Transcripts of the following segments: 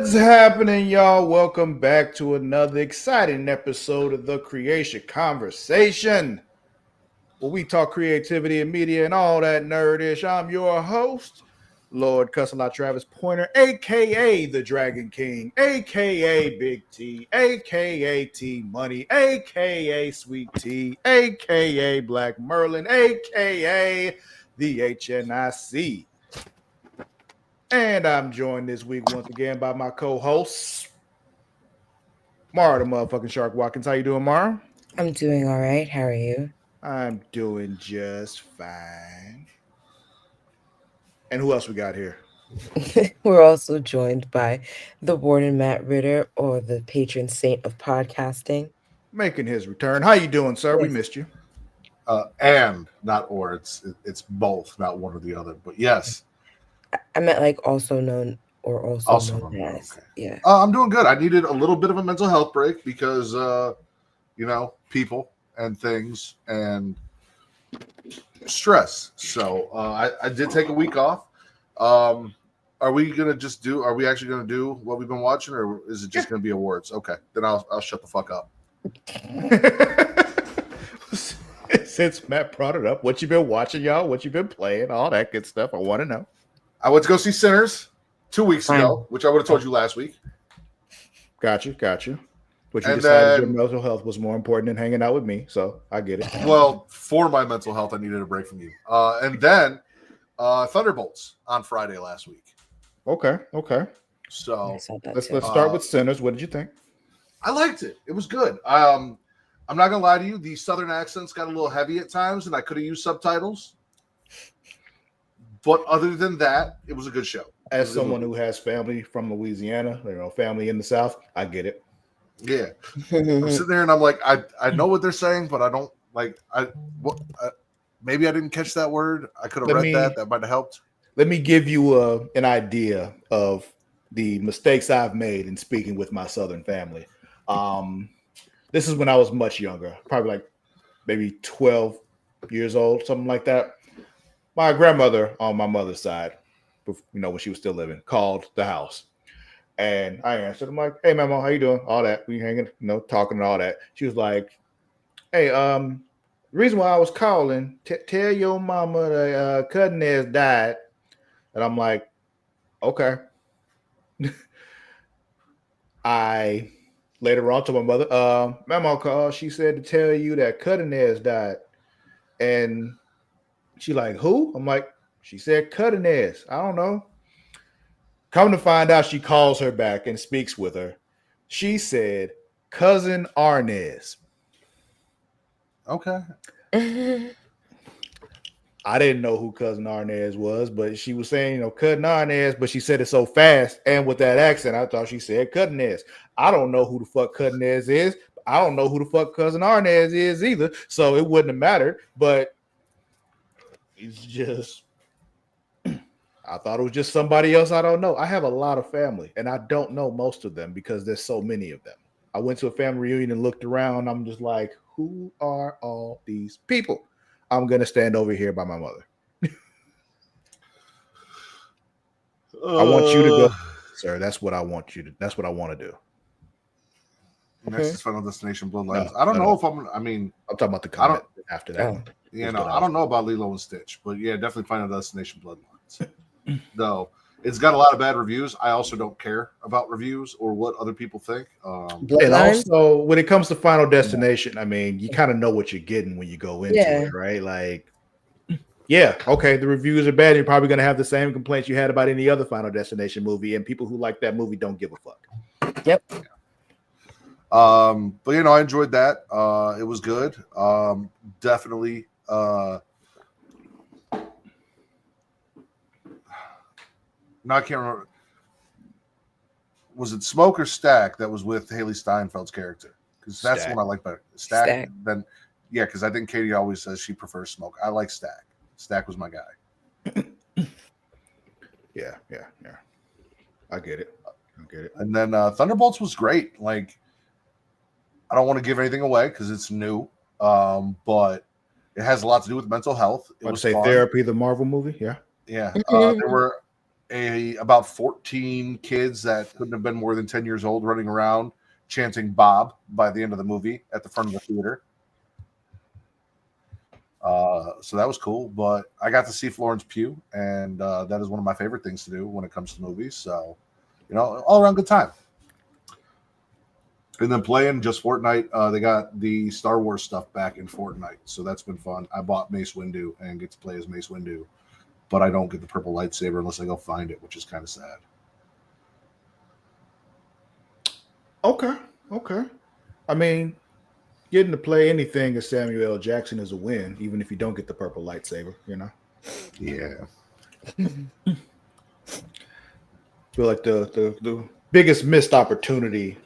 What's happening, y'all? Welcome back to another exciting episode of the Creatia Conversation, where we talk creativity and media and all that nerdish. I'm your host, Lord Cussalot Travis Pointer, aka the Dragon King, aka Big T, aka T Money, aka Sweet T, aka Black Merlin, aka the HNIC. And I'm joined this week once again by my co-hosts, Mara the motherfucking Shark Watkins. How you doing, Mara? I'm doing all right. How are you? I'm doing just fine. And who else we got here? We're also joined by the warden Matt Ritter, or the patron saint of podcasting. Making his return. How you doing, sir? We Yes. missed you. And not or it's both, not one or the other. But yes, I meant like also known or also also known as. okay. Yeah. I'm doing good. I needed a little bit of a mental health break because people and things and stress. So I did take a week off. Are we actually gonna do what we've been watching, or is it just gonna be awards? Okay, then I'll shut the fuck up. Since Matt brought it up, what you been watching, y'all? What you been playing? All that good stuff. I want to know. I went to go see Sinners 2 weeks ago, which I would have told you last week. Got you. But you And decided then- your mental health was more important than hanging out with me, so I get it. Well, for my mental health, I needed a break from you. And then Thunderbolts on Friday last week. Okay. So I saw that Let's too. start with Sinners. What did you think? I liked it. It was good. I'm not gonna lie to you. The Southern accents got a little heavy at times, and I could have used subtitles. But other than that, it was a good show. As someone who has family from Louisiana, family in the South, I get it. Yeah, I'm sitting there and I'm like, I know what they're saying, but I don't like. Maybe I didn't catch that word. I could have read that. That might have helped. Let me give you an idea of the mistakes I've made in speaking with my Southern family. This is when I was much younger, probably like maybe 12 years old, something like that. My grandmother on my mother's side, when she was still living, called the house. And I answered. I'm like, "Hey, Mama, how you doing?" All that. We hanging, talking and all that. She was like, "Hey, the reason why I was calling, tell your mama the cousin has died." And I'm like, "Okay." I later on to my mother, Mama called. She said to tell you that cousin has died. And she like, who? I'm like, she said cousin has. I don't know. Come to find out, she calls her back and speaks with her. She said, cousin Arnez. Okay. I didn't know who cousin Arnez was, but she was saying, cousin Arnez, but she said it so fast and with that accent, I thought she said cousin Nez. I don't know who the fuck cousin Nez is. I don't know who the fuck cousin Arnez is either, so it wouldn't have mattered. But it's just, I thought it was just somebody else I don't know. I have a lot of family, and I don't know most of them because there's so many of them. I went to a family reunion and looked around. I'm just like, who are all these people? I'm going to stand over here by my mother. I want you to go, sir. That's what I want you to. That's what I want to do. Next is Final Destination Bloodlines. No, I don't know no. if I'm talking about the comment after that. I don't know about Lilo and Stitch, but yeah, definitely Final Destination Bloodlines. Though it's got a lot of bad reviews. I also don't care about reviews or what other people think. And also, when it comes to Final Destination, I mean, you kind of know what you're getting when you go into it, right? Like, yeah, okay, the reviews are bad. You're probably going to have the same complaints you had about any other Final Destination movie, and people who like that movie don't give a fuck. Yep. But I enjoyed that. It was good. Definitely. No, I can't remember. Was it Smoke or Stack that was with Haley Steinfeld's character? Because that's the one I like better. Stack. Then, yeah, because I think Katie always says she prefers Smoke. I like Stack. Stack was my guy. Yeah. I get it. And then Thunderbolts was great. Like, I don't want to give anything away because it's new, but it has a lot to do with mental health. It was say fun. Therapy, the Marvel movie. Yeah. There were about 14 kids that couldn't have been more than 10 years old running around chanting Bob by the end of the movie at the front of the theater. So that was cool, but I got to see Florence Pugh, and that is one of my favorite things to do when it comes to movies. So, all around good time. And then playing just Fortnite, they got the Star Wars stuff back in Fortnite, so that's been fun. I bought Mace Windu and get to play as Mace Windu, but I don't get the purple lightsaber unless I go find it, which is kind of sad. Okay. I mean, getting to play anything as Samuel L. Jackson is a win, even if you don't get the purple lightsaber, Yeah. I feel like the biggest missed opportunity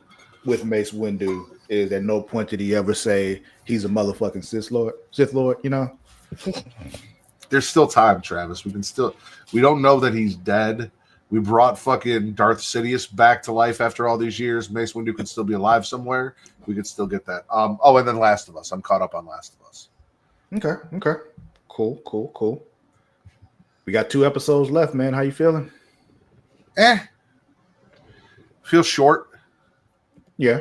with Mace Windu is at no point did he ever say he's a motherfucking Sith Lord, There's still time, Travis. We don't know that he's dead. We brought fucking Darth Sidious back to life after all these years. Mace Windu could still be alive somewhere. We could still get that. And then Last of Us. I'm caught up on Last of Us. Okay. Cool. We got 2 episodes left, man. How you feeling? Feels short. Yeah.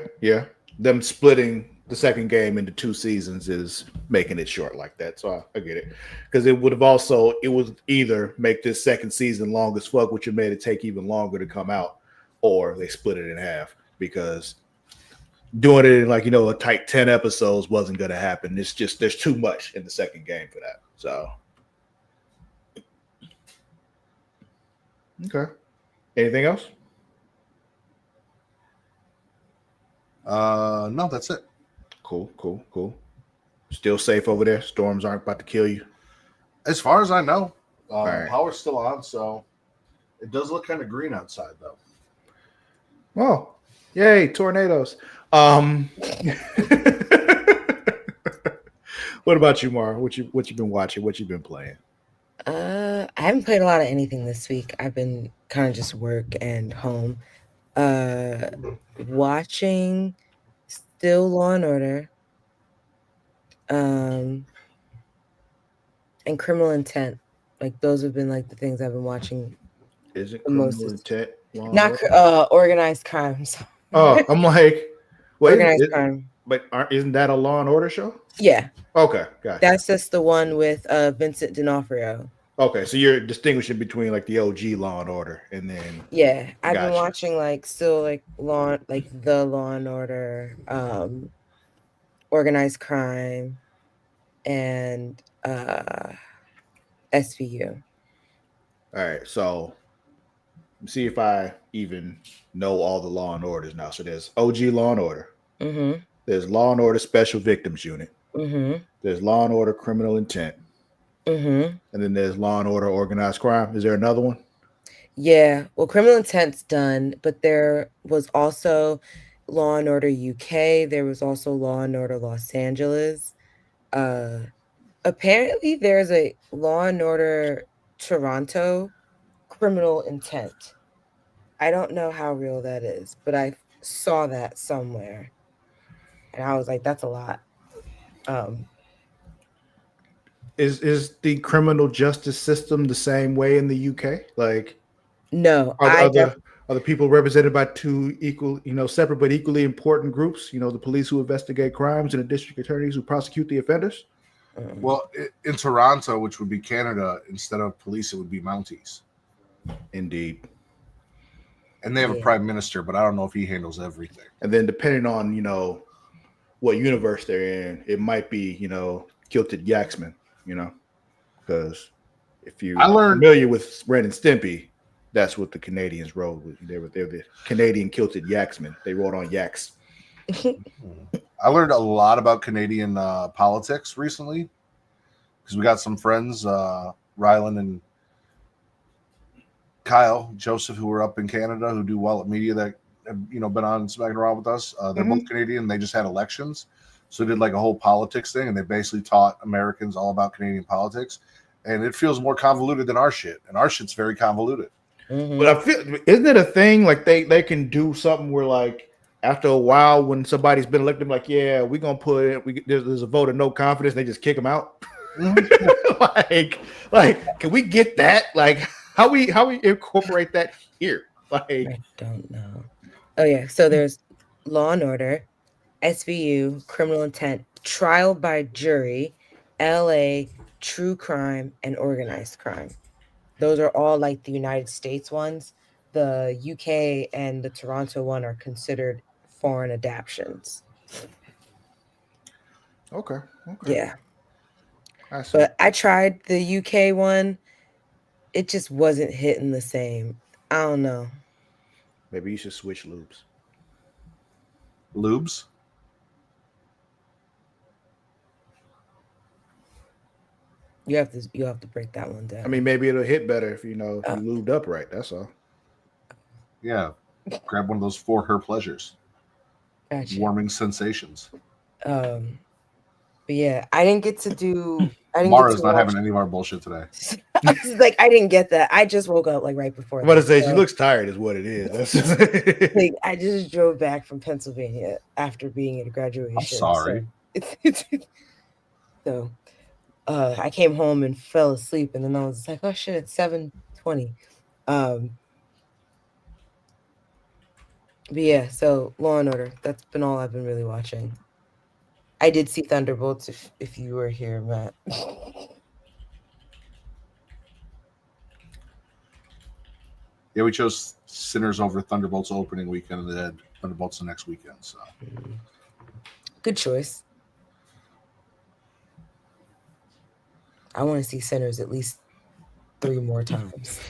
Them splitting the second game into 2 seasons is making it short like that. So I get it. Because it would either make this second season long as fuck, which would made it take even longer to come out, or they split it in half because doing it in a tight 10 episodes wasn't going to happen. It's just there's too much in the second game for that. So okay. Anything else? No, that's it. Cool. Still safe over there? Storms aren't about to kill you? As far as I know, right. Power's still on, so it does look kind of green outside, though. Oh, yay, tornadoes. What about you, Mara? What you been watching? What you been playing? I haven't played a lot of anything this week. I've been kind of just work and home. Watching still Law and Order, and Criminal Intent. Those have been the things I've been watching. Is it Criminal Intent? Not Organized Crime. Oh, I'm like, Organized Crime. But isn't that a Law and Order show? Yeah. Okay, gotcha. That's just the one with Vincent D'Onofrio. Okay, so you're distinguishing between the OG Law and Order and then I've been watching the Law and Order, Organized Crime, and SVU. All right, so see if I even know all the Law and Orders now. So there's OG Law and Order. Mm-hmm. There's Law and Order Special Victims Unit. Mm-hmm. There's Law and Order Criminal Intent. Mm-hmm. And then there's Law and Order Organized Crime. Is there another one? Yeah. Well, Criminal Intent's done, but there was also Law and Order UK. There was also Law and Order Los Angeles. Apparently, there's a Law and Order Toronto Criminal Intent. I don't know how real that is, but I saw that somewhere, and I was like, "That's a lot." Is the criminal justice system the same way in the UK? No, are the people represented by 2 equal, separate but equally important groups? The police who investigate crimes and the district attorneys who prosecute the offenders. Well, in Toronto, which would be Canada, instead of police, it would be Mounties. Indeed. And they have a prime minister, but I don't know if he handles everything. And then depending on what universe they're in, it might be Kilted Yaxman. Because if you're familiar with Ren and Stimpy, that's what the Canadians wrote with. They're the Canadian Kilted Yaxmen. They wrote on yaks. I learned a lot about Canadian politics recently because we got some friends, Rylan and Kyle, Joseph, who were up in Canada, who do well at media that have been on smacking around with us. They're both Canadian. They just had elections. So they did a whole politics thing, and they basically taught Americans all about Canadian politics. And it feels more convoluted than our shit. And our shit's very convoluted. Mm-hmm. But I feel, isn't it a thing they can do something where after a while when somebody's been elected, we're gonna put it. There's a vote of no confidence. They just kick them out. Mm-hmm. Can we get that? How we incorporate that here? Like, I don't know. Oh yeah, so there's Law and Order, SVU, Criminal Intent, Trial by Jury, LA, True Crime, and Organized Crime. Those are all like the United States ones. The UK and the Toronto one are considered foreign adaptations. okay. Yeah. I see. But I tried the UK one. It just wasn't hitting the same. I don't know. Maybe you should switch loops. Lubes. You have to break that one down. I mean, maybe it'll hit better if you lubed up right. That's all. Yeah. Grab one of those for her pleasures. Gotcha. Warming sensations. But yeah, I didn't get to do. Mara's not having any of our bullshit today. Like I didn't get that. I just woke up like right before. I'm about to say she looks tired, is what it is. That's just... like, I just drove back from Pennsylvania after being at a graduation. I'm sorry. So, I came home and fell asleep, and then I was like, "Oh shit, it's 7:20." But yeah, so Law and Order. That's been all I've been really watching. I did see Thunderbolts if you were here, Matt. Yeah, we chose Sinners over Thunderbolts opening weekend, and then Thunderbolts the next weekend. So Good choice. I want to see Sinners at least 3 more times.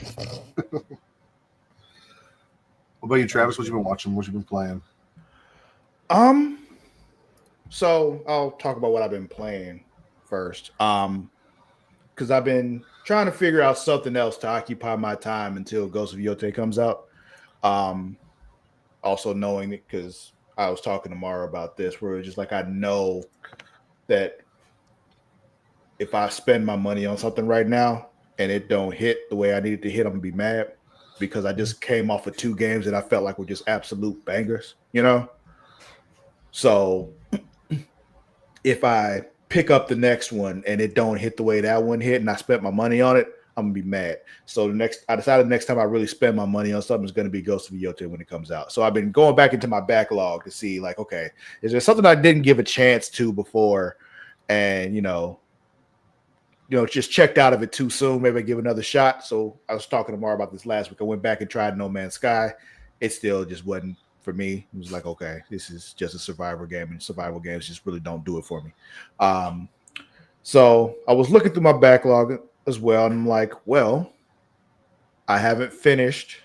What about you, Travis? What you been watching? What you been playing? So I'll talk about what I've been playing first. Because I've been trying to figure out something else to occupy my time until Ghost of Yote comes out. Also knowing it because I was talking to Mara about this, where it's just like I know that if I spend my money on something right now and it don't hit the way I need it to hit, I'm gonna be mad because I just came off of 2 games that I felt like were just absolute bangers, So if I pick up the next one and it don't hit the way that one hit and I spent my money on it, I'm gonna be mad. So I decided the next time I really spend my money on something is gonna be Ghost of Yote when it comes out. So I've been going back into my backlog to see like, okay, is there something I didn't give a chance to before and just checked out of it too soon, maybe I give another shot. So I was talking to Mara about this last week. I went back and tried No Man's Sky. It still just wasn't for me. It was like, okay, this is just a survivor game, and survival games just really don't do it for me. So I was looking through my backlog as well, and I'm like, well, I haven't finished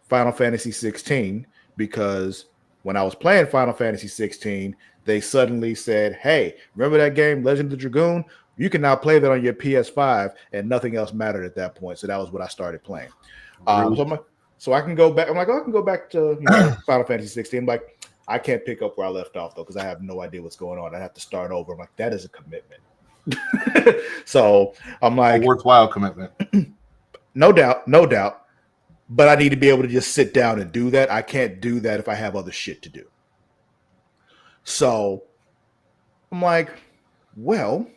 Final Fantasy 16 because when I was playing Final Fantasy 16, they suddenly said, hey, remember that game, Legend of the Dragoon? You can now play that on your PS5, and nothing else mattered at that point. So that was what I started playing. So I can go back. I'm like, I can go back to Final Fantasy 16. I'm like, I can't pick up where I left off though because I have no idea what's going on. I have to start over. I'm like, that is a commitment. So I'm like, a worthwhile commitment. No doubt. But I need to be able to just sit down and do that. I can't do that if I have other shit to do. So I'm like, well,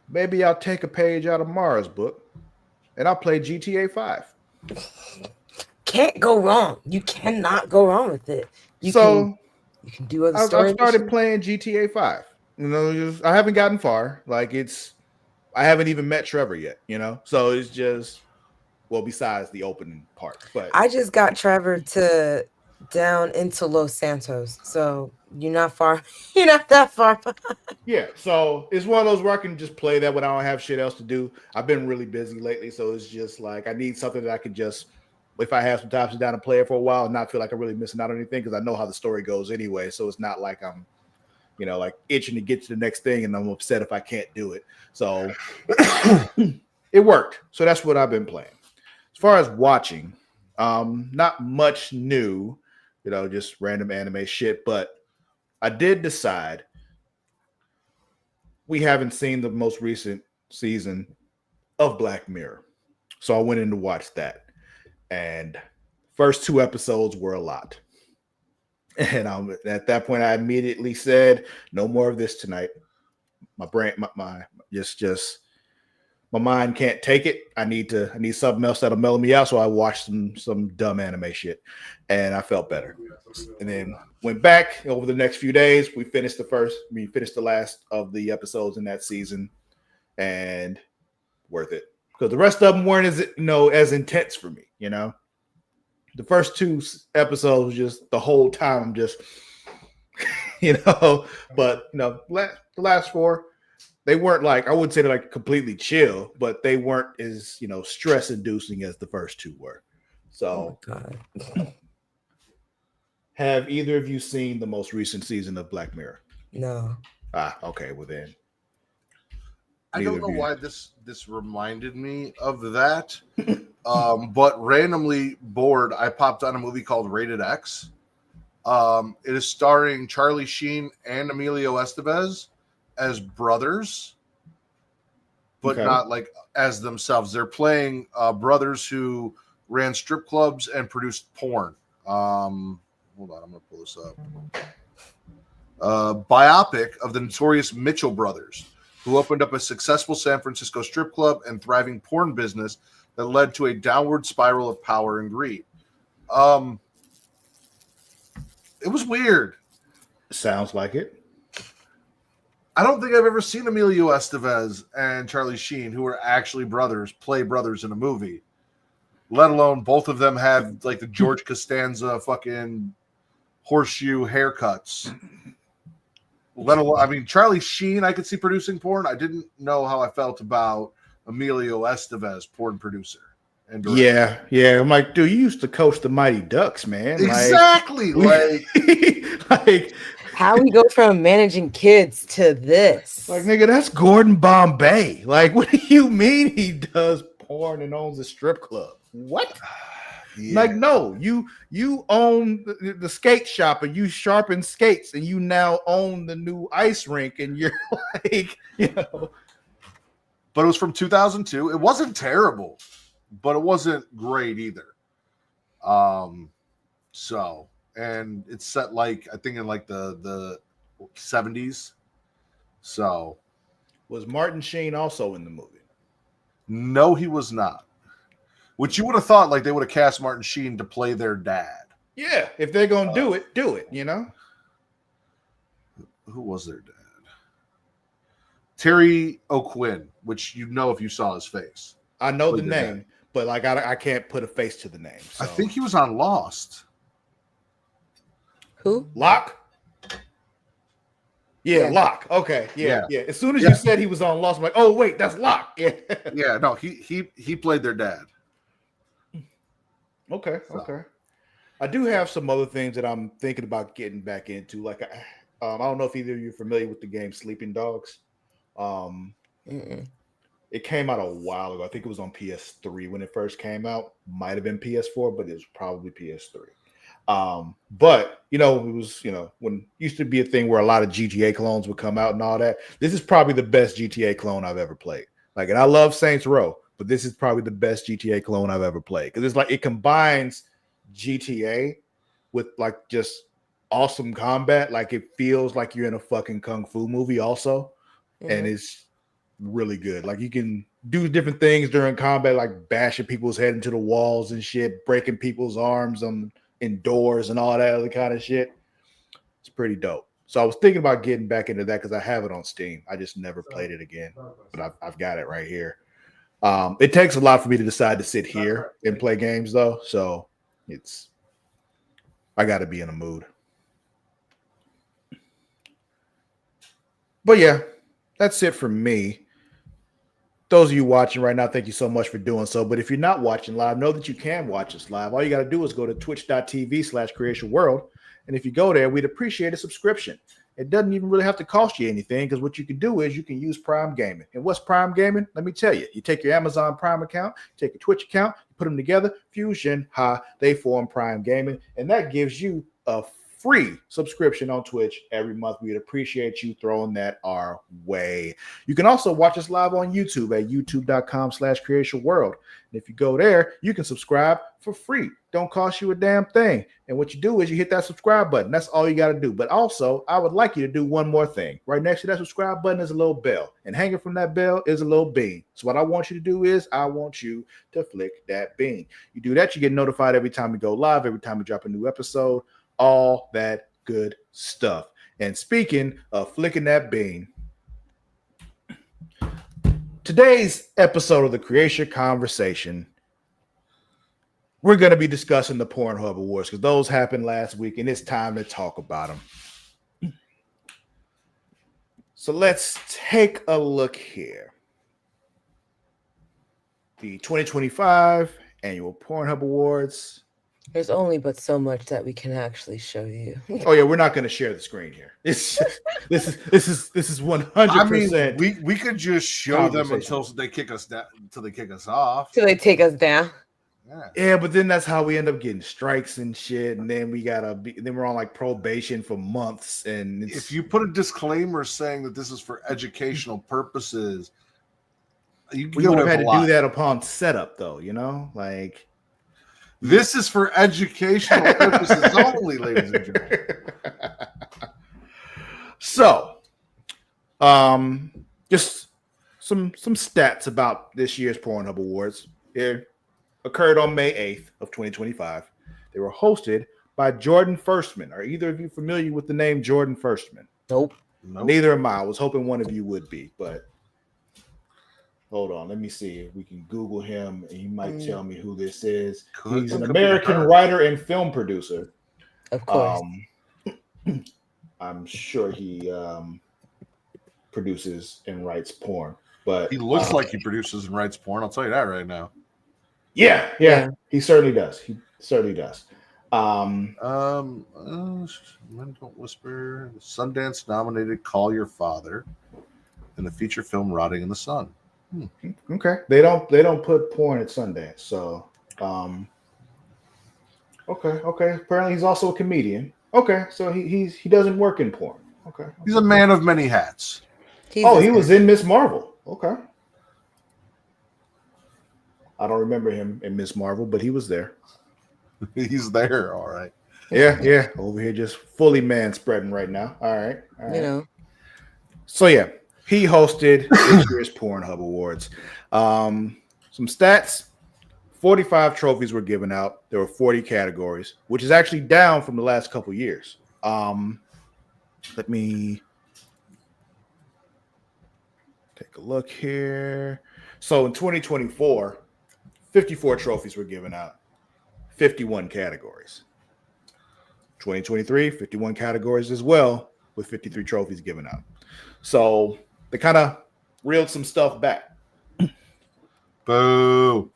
maybe I'll take a page out of Mara's book and I'll play GTA 5. Can't go wrong. You cannot go wrong with it. You can do other stories. I've started playing GTA 5. I haven't gotten far. Like I haven't even met Trevor yet, So it's just, well, besides the opening part. But I just got Trevor down into Los Santos. So you're not far. You're not that far behind. Yeah. So it's one of those where I can just play that when I don't have shit else to do. I've been really busy lately. So it's just like I need something that I can just, if I have some time to sit down and play it for a while and not feel like I'm really missing out on anything because I know how the story goes anyway. So it's not like I'm, like itching to get to the next thing and I'm upset if I can't do it. So it worked. So that's what I've been playing. As far as watching, not much new, just random anime shit. But I did decide we haven't seen the most recent season of Black Mirror. So I went in to watch that. And first 2 episodes were a lot. And at that point, I immediately said, no more of this tonight. My brain, my just my mind can't take it. I need something else that'll mellow me out. So I watched some dumb anime shit, and I felt better. And then went back over the next few days. We finished the last of the episodes in that season, and worth it because the rest of them weren't as intense for me. The first 2 episodes was just the whole time I'm just but the last 4, they weren't like, I wouldn't say they're like completely chill, but they weren't as stress inducing as the first 2 were. So have either of you seen the most recent season of Black Mirror? No. Okay, well then I don't know why this reminded me of that. But randomly bored, I popped on a movie called Rated X. It is starring Charlie Sheen and Emilio Estevez as brothers, but not like as themselves. They're playing brothers who ran strip clubs and produced porn. Hold on, I'm gonna pull this up. Biopic of the notorious Mitchell brothers, who opened up a successful San Francisco strip club and thriving porn business that led to a downward spiral of power and greed. It was weird. Sounds like it. I don't think I've ever seen Emilio Estevez and Charlie Sheen, who are actually brothers, play brothers in a movie. Let alone both of them have like the George Costanza fucking horseshoe haircuts. Let alone, Charlie Sheen, I could see producing porn. I didn't know how I felt about Emilio Estevez, porn producer. And director. Yeah. I'm like, dude, you used to coach the Mighty Ducks, man. Exactly. Like how we go from managing kids to this? Like, nigga, that's Gordon Bombay. Like, what do you mean he does porn and owns a strip club? What? Yeah. Like, no, you own the skate shop and you sharpen skates and you now own the new ice rink and you're like, But it was from 2002. It wasn't terrible, but it wasn't great either. And it's set like, I think in like the 70s. So was Martin Sheen also in the movie? No, he was not. Which you would have thought like they would have cast Martin Sheen to play their dad. Yeah, if they're gonna do it, Who was their dad? Terry O'Quinn, which if you saw his face. I know the name, but like I can't put a face to the name. So. I think he was on Lost. Who? Locke? Yeah, Locke. Okay, yeah. As soon as you said he was on Lost, I'm like, oh wait, that's Locke. Yeah. No, he played their dad. Okay. I do have some other things that I'm thinking about getting back into. Like, I don't know if either of you are familiar with the game Sleeping Dogs. It came out a while ago. I think it was on PS3 when it first came out. Might have been PS4, but it was probably PS3. But it was when it used to be a thing where a lot of GTA clones would come out and all that. This is probably the best GTA clone I've ever played. Like, and I love Saints Row, but this is probably the best GTA clone I've ever played because it's like it combines GTA with like just awesome combat. Like it feels like you're in a fucking kung fu movie also, and it's really good. Like you can do different things during combat, like bashing people's head into the walls and shit, breaking people's arms in doors and all that other kind of shit. It's pretty dope. So I was thinking about getting back into that because I have it on Steam. I just never played it again, but I've got it right here. It takes a lot for me to decide to sit here and play games though. So I got to be in a mood. But yeah, that's it for me. Those of you watching right now, thank you so much for doing so. But if you're not watching live, know that you can watch us live. All you got to do is go to twitch.tv/CreatiaWorld. And if you go there, we'd appreciate a subscription. It doesn't even really have to cost you anything because what you can do is you can use Prime Gaming. And what's Prime Gaming? Let me tell you. You take your Amazon Prime account, take your Twitch account, you put them together, fusion, they form Prime Gaming. And that gives you a free subscription on Twitch every month. We'd appreciate you throwing that our way. You can also watch us live on YouTube at youtube.com/Creatia World. And if you go there, you can subscribe for free. Don't cost you a damn thing. And what you do is you hit that subscribe button. That's all you got to do. But also, I would like you to do one more thing. Right next to that subscribe button is a little bell. And hanging from that bell is a little bean. So what I want you to do is I want you to flick that bean. You do that, you get notified every time we go live, every time we drop a new episode, all that good stuff. And speaking of flicking that bean, today's episode of the Creatia Conversation, we're going to be discussing the Pornhub Awards because those happened last week and it's time to talk about them. So let's take a look here. The 2025 Annual Pornhub Awards. There's only but so much that we can actually show you. Oh yeah, we're not going to share the screen here. It's just, this is 100%. I mean, we could just show them until they kick us down, until they kick us off. Till they take us down. Yeah, but then that's how we end up getting strikes and shit, and then then we're on like probation for months. And if you put a disclaimer saying that this is for educational purposes, we would have had to do that upon setup, though. You know, like this is for educational purposes only, ladies and gentlemen. So, just some stats about this year's Pornhub Awards. Here. Occurred on May 8th of 2025. They were hosted by Jordan Firstman. Are either of you familiar with the name Jordan Firstman? Nope. Neither am I. I was hoping one of you would be, but hold on. Let me see if we can Google him and he might tell me who this is. He's an American writer and film producer. Of course. I'm sure he produces and writes porn, but he looks like he produces and writes porn. I'll tell you that right now. Yeah, he certainly does. Men Don't Whisper, Sundance nominated Call Your Father, and the feature film Rotting in the Sun. Okay, they don't put porn at Sundance, so okay. Apparently, he's also a comedian. Okay, so he doesn't work in porn. Okay. He's a man of many hats. He was in Miss Marvel. Okay. I don't remember him in Miss Marvel, but he was there. He's there, all right. Yeah. Over here, just fully man spreading right now. All right. You know. So yeah, he hosted this year's Pornhub Awards. Some stats: 45 trophies were given out. There were 40 categories, which is actually down from the last couple years. Let me take a look here. So in 2024. 54 trophies were given out, 51 categories. 2023, 51 categories as well, with 53 trophies given out. So they kind of reeled some stuff back. Boo.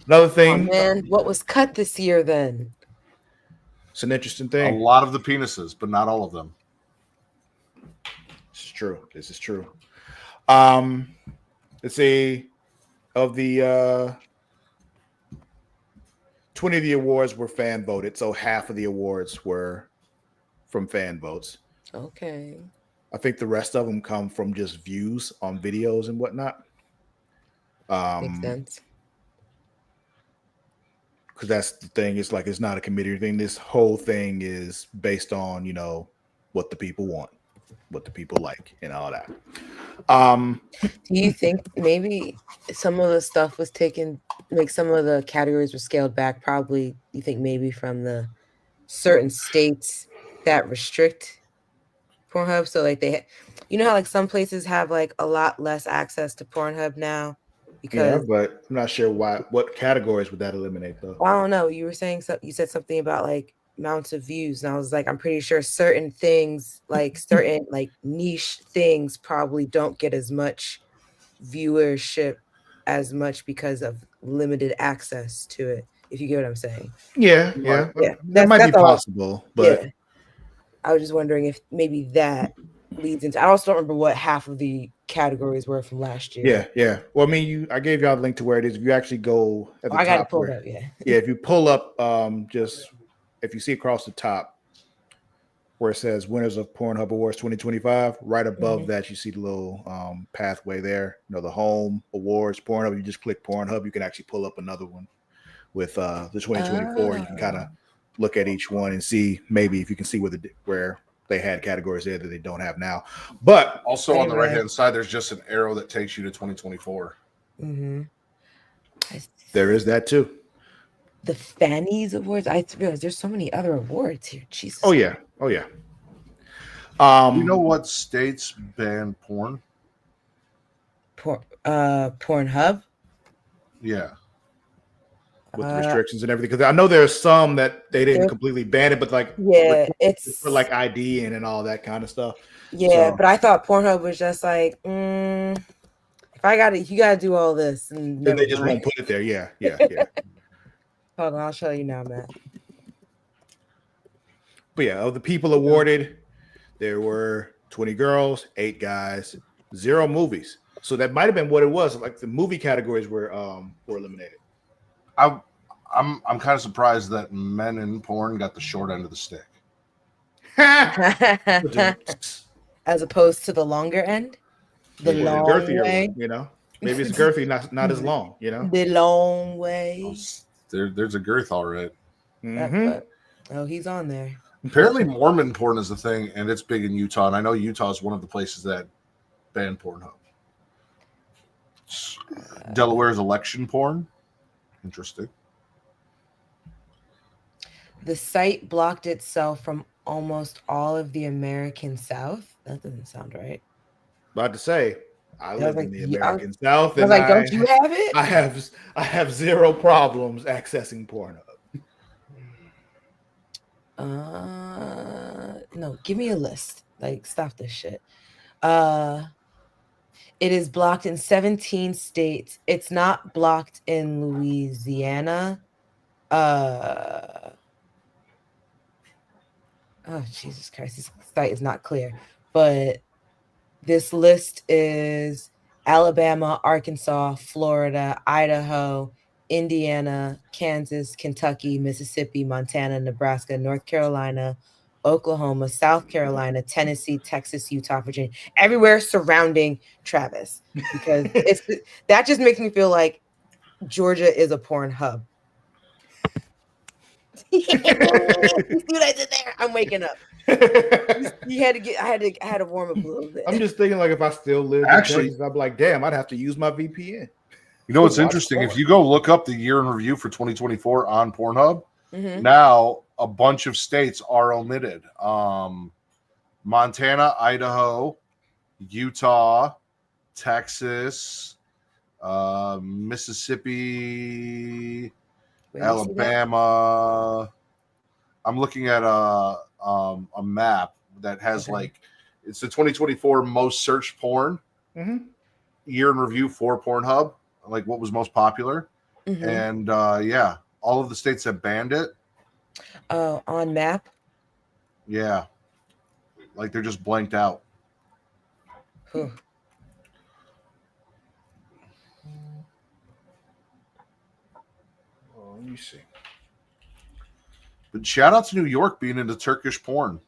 Another thing. Oh, man, what was cut this year then? It's an interesting thing. A lot of the penises, but not all of them. This is true. Let's see. Of the 20 of the awards were fan voted, so half of the awards were from fan votes. Okay. I think the rest of them come from just views on videos and whatnot. Makes sense. Because that's the thing. It's like it's not a committee thing. This whole thing is based on, what the people want, what the people like, and all that. Do you think maybe some of the stuff was taken, like some of the categories were scaled back? Probably, you think maybe from the certain states that restrict Pornhub. So like how like some places have like a lot less access to Pornhub now. Because but I'm not sure what categories would that eliminate though? Well, I don't know. You were saying you said something about like amounts of views, and I was like, I'm pretty sure certain things, like certain like niche things, probably don't get as much viewership as much because of limited access to it. If you get what I'm saying? Yeah. That might be possible, but yeah. I was just wondering if maybe that leads into. I also don't remember what half of the categories were from last year. Yeah. Well, I mean, I gave y'all the link to where it is. If you actually go at the top, I got to pull it up. Yeah. If you pull up, if you see across the top, where it says winners of Pornhub Awards 2025. Right above that, you see the little pathway there. The home awards Pornhub. You just click Pornhub. You can actually pull up another one with the 2024. You can kind of look at each one and see maybe if you can see where they had categories there that they don't have now. But also on the right hand side, there's just an arrow that takes you to 2024. There is that too. The Fannies Awards. I realize there's so many other awards here. Jesus. Oh yeah. You know what states ban porn? Pornhub. Yeah. With the restrictions and everything, because I know there's some that they didn't completely ban it, but it's for like ID and all that kind of stuff. Yeah, but I thought Pornhub was just like, if I got it, you got to do all this, and then they just won't put it there. Yeah. Hold on, I'll show you now, Matt. But yeah, of the people awarded, there were 20 girls, 8 guys, 0 movies. So that might have been what it was. Like the movie categories were eliminated. I'm kind of surprised that men in porn got the short end of the stick. As opposed to the longer end, the long girthier way. One, maybe it's girthy, not as long. The long way. There's a girth, all right. Oh, he's on there. Apparently, Mormon porn is the thing, and it's big in Utah. And I know Utah is one of the places that ban Pornhub. Delaware's election porn. Interesting. The site blocked itself from almost all of the American South. That doesn't sound right. About to say, I live in the American South, and don't you have it? I have 0 problems accessing Pornhub. No, give me a list. Like, stop this shit. It is blocked in 17 states. It's not blocked in Louisiana. Oh, Jesus Christ. This site is not clear. But this list is Alabama, Arkansas, Florida, Idaho, Indiana, Kansas, Kentucky, Mississippi, Montana, Nebraska, North Carolina, Oklahoma, South Carolina, Tennessee, Texas, Utah, Virginia, everywhere surrounding Travis, because that just makes me feel like Georgia is a porn hub. See what I did there? I'm waking up. I had to warm up a little bit. I'm just thinking, like, if I still lived in Texas, I'd be like, damn, I'd have to use my VPN. You know what's interesting? If you go look up the year in review for 2024 on Pornhub, now a bunch of states are omitted. Montana, Idaho, Utah, Texas, Mississippi, Alabama. I'm looking at a map that has it's the 2024 most searched porn year in review for Pornhub, like what was most popular. And all of the states have banned it. On map? Yeah. Like they're just blanked out. Let me see. But shout out to New York being into Turkish porn.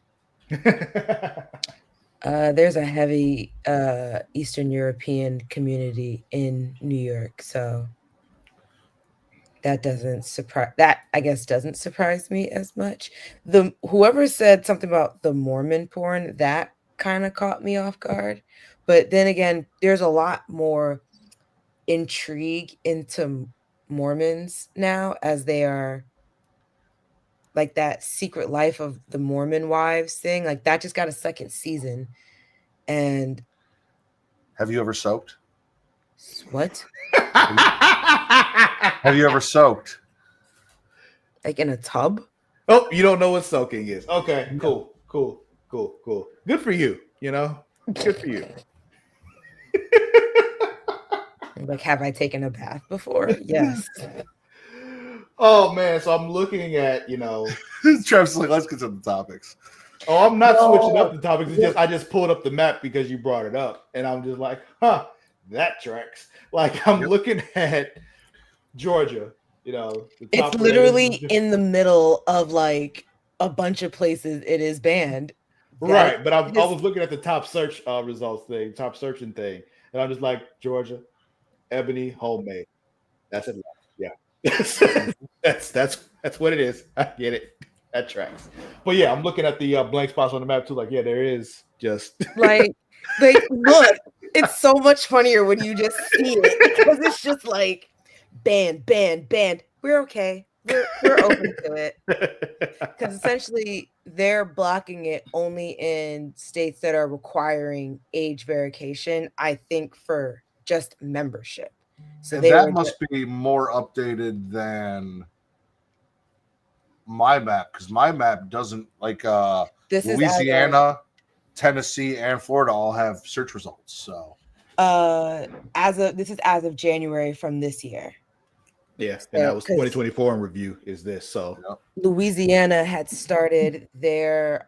There's a heavy Eastern European community in New York, so that doesn't surprise me as much. Whoever said something about the Mormon porn, that kind of caught me off guard. But then again, there's a lot more intrigue into Mormons now, as they are like that Secret Life of the Mormon Wives thing. Like that just got a second season. And have you ever soaked? What? Have you ever soaked? Like in a tub? Oh, you don't know what soaking is. Okay, cool. Good for you, Good for you. Like, have I taken a bath before? Yes. Oh man, so I'm looking at, Travis is like, let's get to the topics. Oh, I'm not switching up the topics. I just pulled up the map because you brought it up, and I'm just like, that tracks. Like I'm looking at Georgia, it's literally in the middle of like a bunch of places it is banned. Right, but I was looking at the top search results thing, top searching thing, and I'm just like Georgia, ebony, homemade. That's it. Yeah, that's what it is. I get it. That tracks. But yeah, I'm looking at the blank spots on the map too. Like, yeah, there is just like look, it's so much funnier when you just see it because it's just like banned. We're okay. We're open to it because essentially they're blocking it only in states that are requiring age verification. I think for just membership. So and that must be more updated than my map because my map doesn't like Louisiana, Tennessee, and Florida all have search results. So this is as of January from this year. Yeah, and that was 2024 in review is this. So Louisiana had started their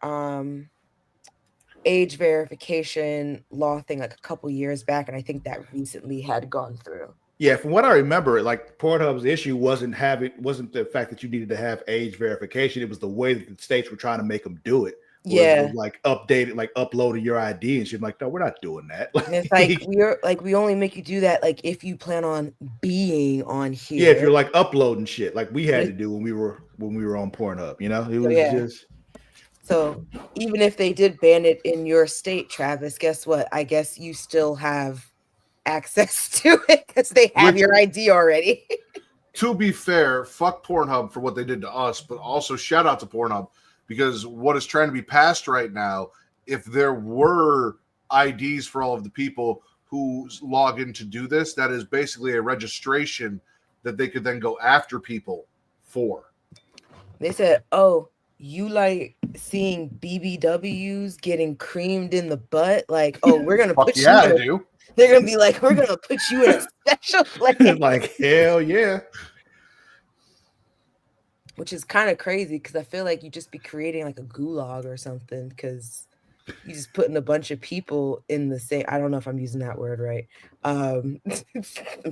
age verification law thing like a couple years back, and I think that recently had gone through. Yeah, from what I remember, like Pornhub's issue wasn't the fact that you needed to have age verification. It was the way that the states were trying to make them do it. Yeah, like updated, like uploading your ID and shit. I'm like, no, we're not doing that. And it's like we only make you do that like if you plan on being on here. Yeah, if you're like uploading shit, like we had to do when we were on Pornhub. You know, it was just. So even if they did ban it in your state, Travis, guess what? I guess you still have access to it because they have your ID already. To be fair, fuck Pornhub for what they did to us, but also shout out to Pornhub because what is trying to be passed right now, if there were IDs for all of the people who log in to do this, that is basically a registration that they could then go after people for. They said, oh, you like seeing BBWs getting creamed in the butt? Like, oh, we're going to put you I do. They're going to be like, we're going to put you in a special place. Like, hell yeah. Which is kind of crazy because I feel like you just be creating like a gulag or something because you just putting a bunch of people in the same. I don't know if I'm using that word right.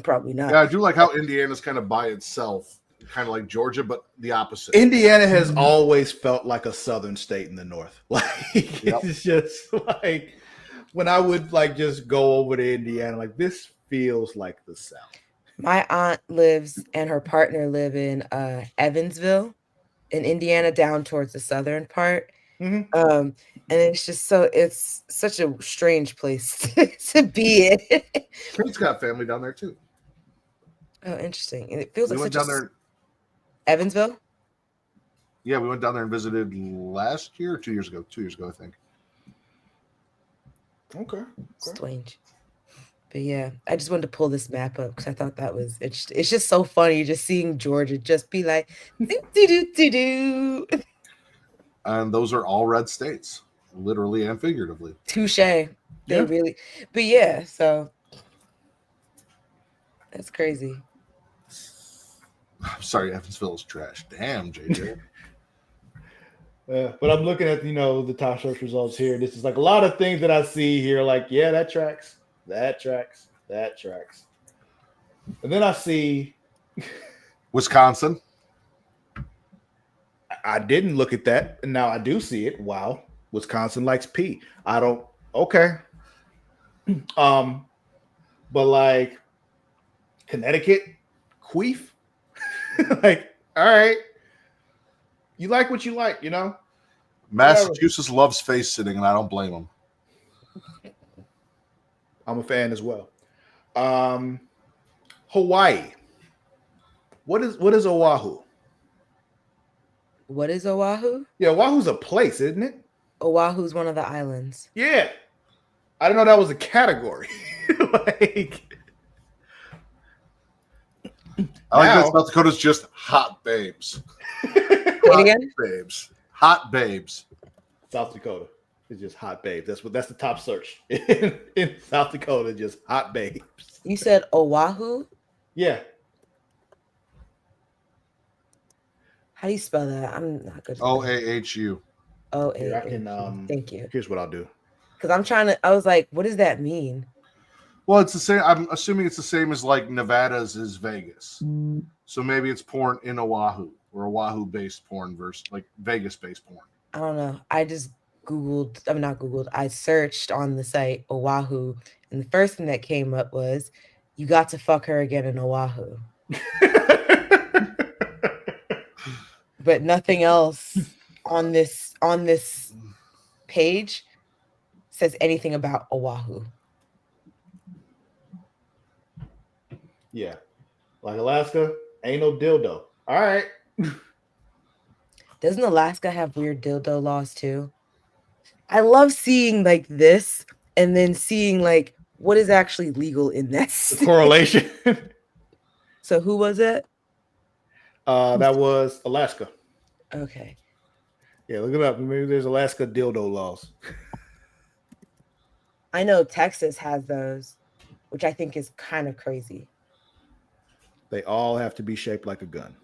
Probably not. Yeah, I do like how Indiana's kind of by itself, kind of like Georgia, but the opposite. Indiana has always felt like a southern state in the north. Like it's just like when I would like just go over to Indiana, like this feels like the South. My aunt lives and her partner live in Evansville in Indiana, down towards the southern part. Mm-hmm. And it's just it's such a strange place to be in. Kate's got family down there too. Oh, interesting. And it feels we like went down there. Evansville? Yeah, we went down there and visited last year or 2 years ago. 2 years ago, I think. Okay. Strange. But yeah, I just wanted to pull this map up because I thought that was it's just so funny just seeing Georgia just be like do. And those are all red states, literally and figuratively. Touche. They really, but yeah, so that's crazy. I'm sorry, Evansville is trash. Damn, JJ. But I'm looking at the top search results here. This is like a lot of things that I see here. Like, yeah, that tracks. That tracks. That tracks. And then I see Wisconsin. I didn't look at that, and now I do see it. Wow, Wisconsin likes P. I don't. Okay. But like Connecticut, queef. Like, all right. You like what you like, Massachusetts loves face sitting, and I don't blame them. I'm a fan as well. Hawaii. What is Oahu? What is Oahu? Yeah, Oahu's a place, isn't it? Oahu's one of the islands. Yeah. I didn't know that was a category. Like, I like that South Dakota's just hot babes. Hot babes. South Dakota is just hot babes. That's the top search in South Dakota. Just hot babes. You said Oahu? Yeah. How do you spell that? I'm not good. OAHU. OAHU. Thank you. Here's what I'll do. Because I was like, what does that mean? Well, it's the same. I'm assuming it's the same as like Nevada's is Vegas. So maybe it's porn in Oahu or Oahu-based porn versus like Vegas-based porn. I don't know. I searched on the site Oahu, and the first thing that came up was you got to fuck her again in Oahu. But nothing else on this page says anything about Oahu. Yeah. Like Alaska, ain't no dildo. All right. Doesn't Alaska have weird dildo laws too? I love seeing like this and then seeing like what is actually legal in that The correlation. So who was it? That was Alaska. Okay. Yeah, look it up. Maybe there's Alaska dildo laws. I know Texas has those, which I think is kind of crazy. They all have to be shaped like a gun.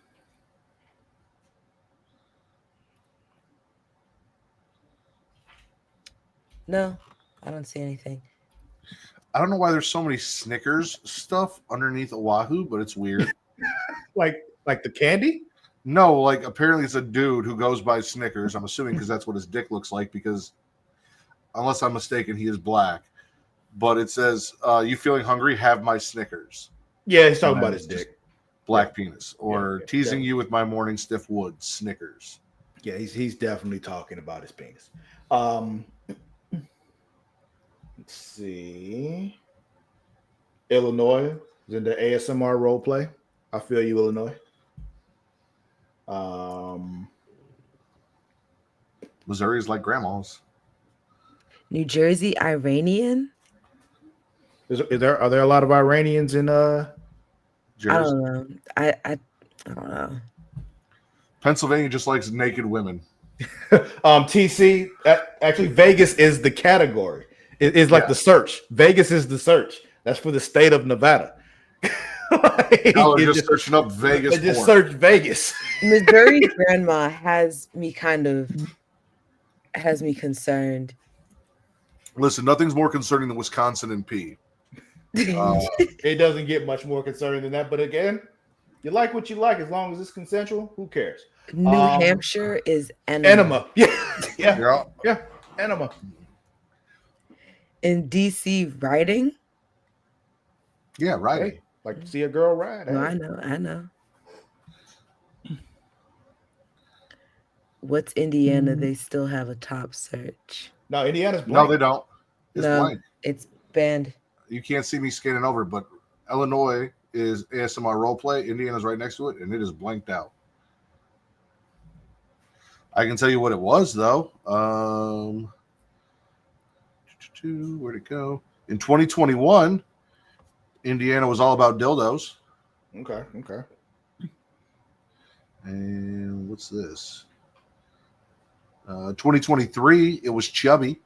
No, I don't see anything. I don't know why there's so many Snickers stuff underneath Oahu, but it's weird. like the candy? No, like apparently it's a dude who goes by Snickers. I'm assuming because that's what his dick looks like. Because unless I'm mistaken, he is black. But it says, "You feeling hungry? Have my Snickers." Yeah, he's talking about his dick. Black penis, or teasing you with my morning stiff wood. Snickers. Yeah, he's definitely talking about his penis. Let's see. Illinois is in the ASMR role play. I feel you, Illinois. Missouri is like grandma's. New Jersey, Iranian? Are there a lot of Iranians in Jersey? I don't know. I don't know. Pennsylvania just likes naked women. TC, actually Vegas is the category. It is like the search. Vegas is the search. That's for the state of Nevada. They're just searching up Vegas. They just search Vegas. Missouri grandma has me concerned. Listen, nothing's more concerning than Wisconsin and P. It doesn't get much more concerning than that. But again, you like what you like as long as it's consensual. Who cares? New Hampshire is enema. Yeah. Enema. In DC, riding. Yeah, riding. Hey, like to see a girl ride. Hey. No, I know. What's Indiana? They still have a top search. No, Indiana's blank. No, they don't. It's blank. It's banned. You can't see me scanning over, but Illinois is ASMR roleplay. Indiana's right next to it, and it is blanked out. I can tell you what it was, though. Where'd it go? In 2021, Indiana was all about dildos. Okay. And what's this? 2023, it was chubby.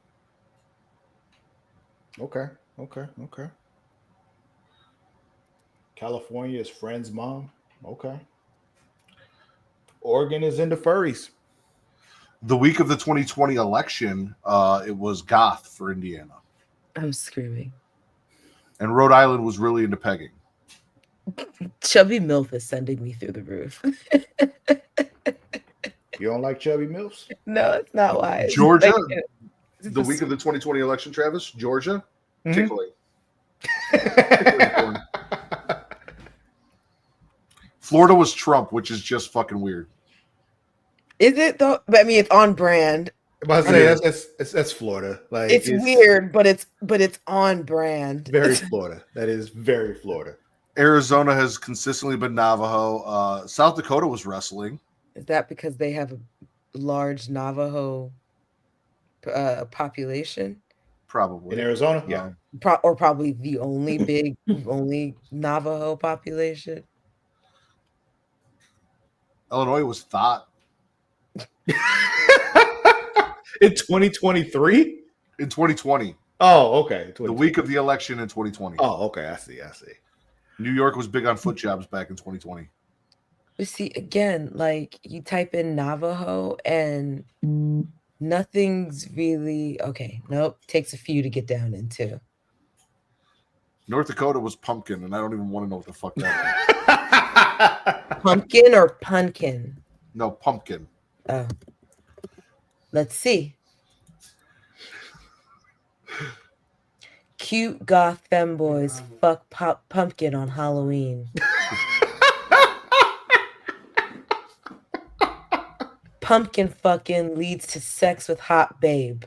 Okay. California is friend's mom. Okay. Oregon is into furries. The week of the 2020 election, it was goth for Indiana. I'm screaming. And Rhode Island was really into pegging. Chubby MILF is sending me through the roof. You don't like chubby MILFs? No, it's not why. Georgia, the week of the 2020 election, Travis, Georgia, tickling. Florida was Trump, which is just fucking weird. Is it though? I mean, it's on brand. I say that's Florida. Like it's weird, but it's on brand. Very Florida. That is very Florida. Arizona has consistently been Navajo. South Dakota was wrestling. Is that because they have a large Navajo population? Probably in Arizona. Yeah, or probably the only only Navajo population. Illinois was thought. In 2023? In 2020. Oh, okay. The week of the election in 2020. Oh, okay. I see. New York was big on foot jobs back in 2020. But see, again, like you type in Navajo and nothing's really okay. Nope. Takes a few to get down into. North Dakota was pumpkin, and I don't even want to know what the fuck that is. Pumpkin or punkin? No, pumpkin. Oh. Let's see. Cute goth femboys fuck pumpkin on Halloween. Pumpkin fucking leads to sex with hot babe.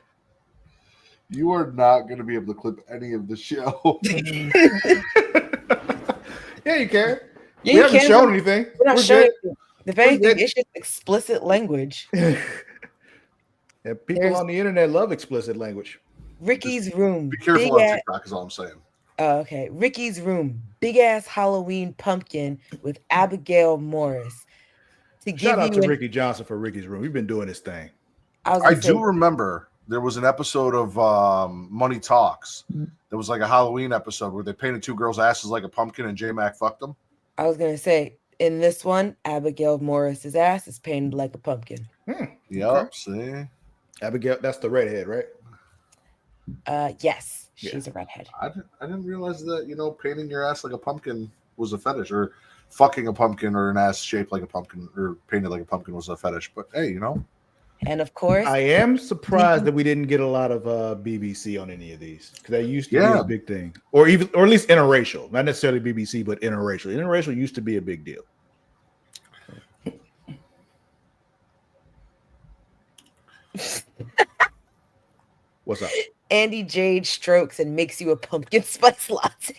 You are not going to be able to clip any of the show. Yeah, you can. Yeah, we haven't shown anything. We're not showing anything. If anything, it's just explicit language. Yeah, people on the internet love explicit language. Ricky's room. Be careful on TikTok is all I'm saying. Oh, okay. Ricky's room. Big ass Halloween pumpkin with Abigail Morris. Shout out to Ricky Johnson for Ricky's room. We've been doing this thing. I do remember there was an episode of Money Talks. There was like a Halloween episode where they painted two girls' asses like a pumpkin and J-Mac fucked them. I was going to say, in this one, Abigail Morris's ass is painted like a pumpkin. Yep, okay. See? Abigail, that's the redhead, right? Yes, she's a redhead. I didn't realize that, painting your ass like a pumpkin was a fetish, or fucking a pumpkin or an ass shaped like a pumpkin or painted like a pumpkin was a fetish. But hey, And of course, I am surprised that we didn't get a lot of BBC on any of these, because that used to be a big thing, or at least interracial, not necessarily BBC, but interracial. Interracial used to be a big deal. What's up? Andy Jade strokes and makes you a pumpkin spice latte.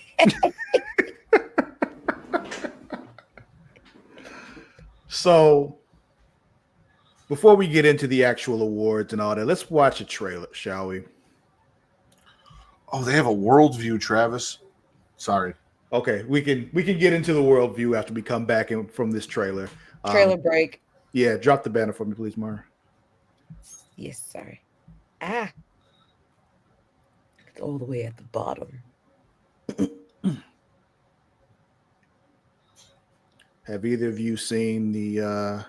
So, before we get into the actual awards and all that, let's watch a trailer, shall we? Oh, they have a worldview, Travis. Sorry. Okay, we can get into the worldview after we come back from this trailer. Trailer break. Yeah, drop the banner for me, please, Mara. Yes, sorry. It's all the way at the bottom. Have either of you seen the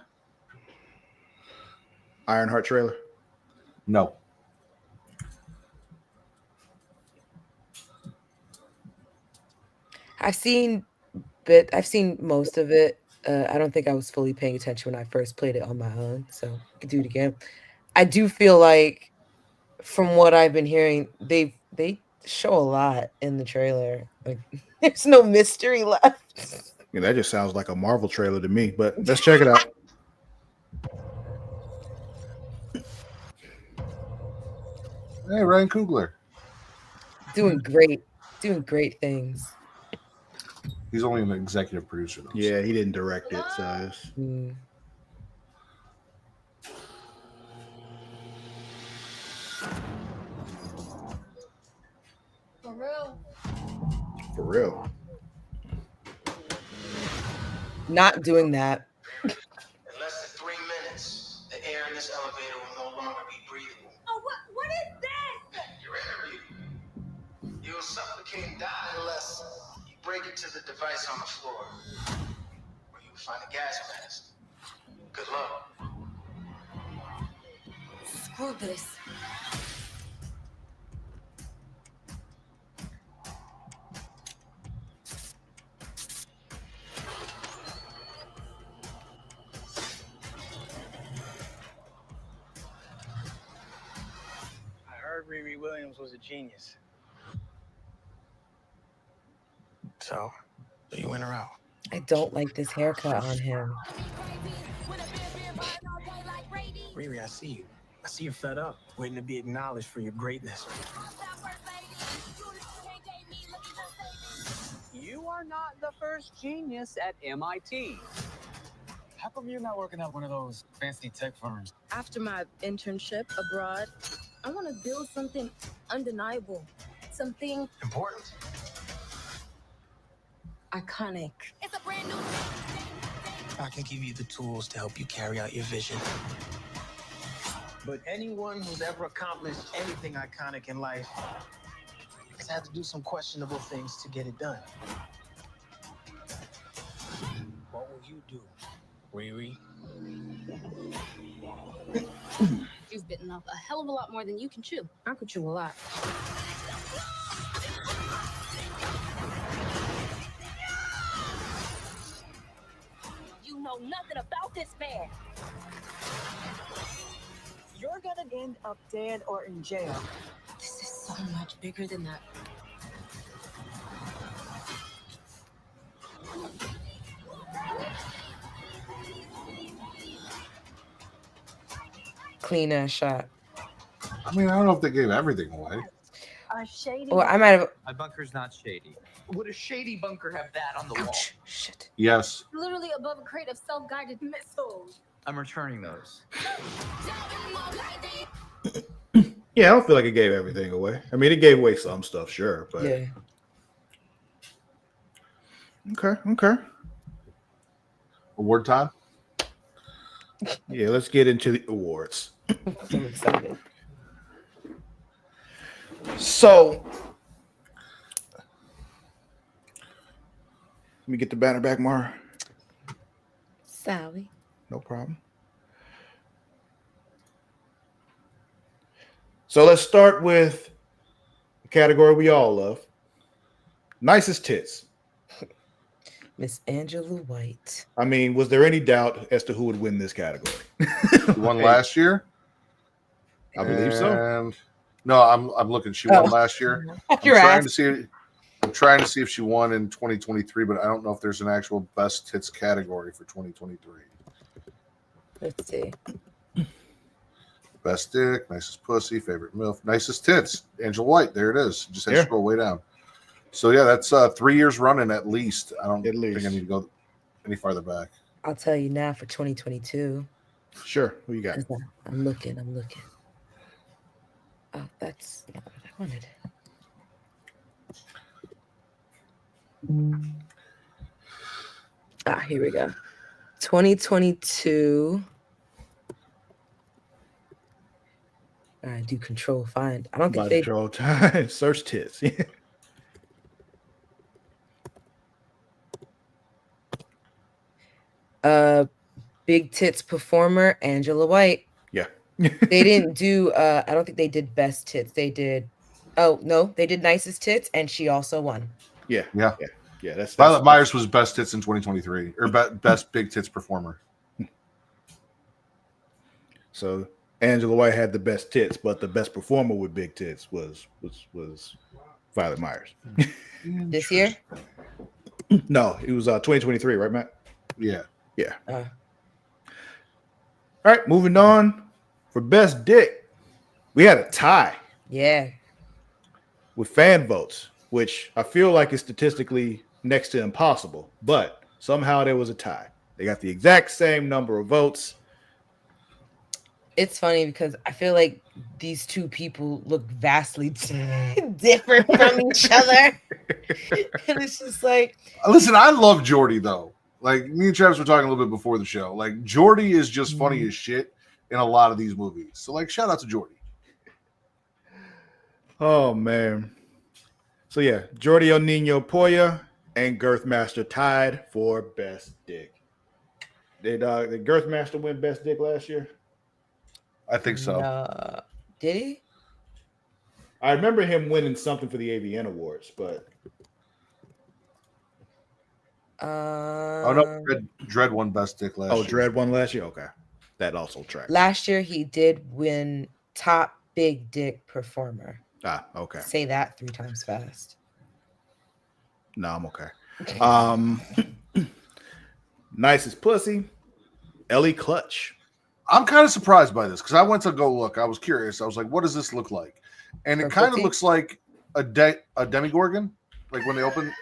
Ironheart trailer? No. I've seen most of it. I don't think I was fully paying attention when I first played it on my own, so I could do it again. I do feel like, from what I've been hearing, they show a lot in the trailer. Like, there's no mystery left. Yeah, that just sounds like a Marvel trailer to me, but let's check it out. Hey, Ryan Coogler. Doing great things. He's only an executive producer, though. Yeah, he didn't direct it, so it's... For real. For real. Not doing that. In less than 3 minutes, the air in this elevator will no longer be breathable. Oh, what is this? Your interview. You'll suffocate and die unless you break into the device on the floor, where you will find a gas mask. Good luck. Screw this. Riri Williams was a genius. So you in or out? I don't like this haircut on him. Riri, I see you. I see you're fed up, waiting to be acknowledged for your greatness. You are not the first genius at MIT. How come you're not working at one of those fancy tech firms? After my internship abroad, I want to build something undeniable. Something important. Iconic. It's a brand new. I can give you the tools to help you carry out your vision. But anyone who's ever accomplished anything iconic in life has had to do some questionable things to get it done. What will you do, Riri? You've bitten off a hell of a lot more than you can chew. I could chew a lot. You know nothing about this man. You're gonna end up dead or in jail. This is so much bigger than that. Clean ass shot. I mean, I don't know if they gave everything away. A shady. Well, I might have. My bunker's not shady. Would a shady bunker have that on the wall? Ouch! Shit. Yes. Literally above a crate of self-guided missiles. I'm returning those. Yeah, I don't feel like it gave everything away. I mean, it gave away some stuff, sure, but Yeah. Okay. Award time. Yeah, let's get into the awards. I'm excited. So, let me get the banner back, Mar. Sorry. No problem. So let's start with the category we all love. Nicest tits. Miss Angela White. I mean, was there any doubt as to who would win this category? She won last year. I believe so. And no, I'm looking. She won last year. I'm trying to see if she won in 2023, but I don't know if there's an actual best tits category for 2023. Let's see. Best dick, nicest pussy, favorite MILF, nicest tits. Angela White. There it is. Just had to scroll way down. So yeah, that's 3 years running at least. I don't think I need to go any farther back. I'll tell you now for 2022. Sure. Who you got? I'm looking. Oh, that's not what I wanted. Here we go. 2022. All right, do control find. I don't think they control time. Search tits. Big tits performer Angela White. Yeah. They didn't do I don't think they did best tits. They did they did nicest tits and she also won. Yeah. That's Violet Myers was best tits in 2023 or best big tits performer. So Angela White had the best tits, but the best performer with big tits was Violet Myers. This year? No, it was 2023, right, Matt? Yeah. All right, moving on. For best dick, we had a tie. Yeah. With fan votes, which I feel like is statistically next to impossible, but somehow there was a tie. They got the exact same number of votes. It's funny because I feel like these two people look vastly different from each other. And it's just like... Listen, I love Jordy, though. Like, me and Travis were talking a little bit before the show. Like, Jordy is just funny as shit in a lot of these movies. So, like, shout out to Jordy. Oh, man. So, yeah, Jordy El Nino Poya and Girthmaster tied for best dick. Did Girthmaster win best dick last year? I think so. Did he? I remember him winning something for the AVN Awards, but oh no, Dredd won best dick last year. Oh, Dredd won last year? Okay. That also tracked. Last year he did win top big dick performer. Okay. Say that 3 times fast. No, I'm okay. Nicest pussy, Ellie Clutch. I'm kind of surprised by this because I went to go look. I was curious. I was like, what does this look like? And it kind of looks like a Demigorgon. Like when they open,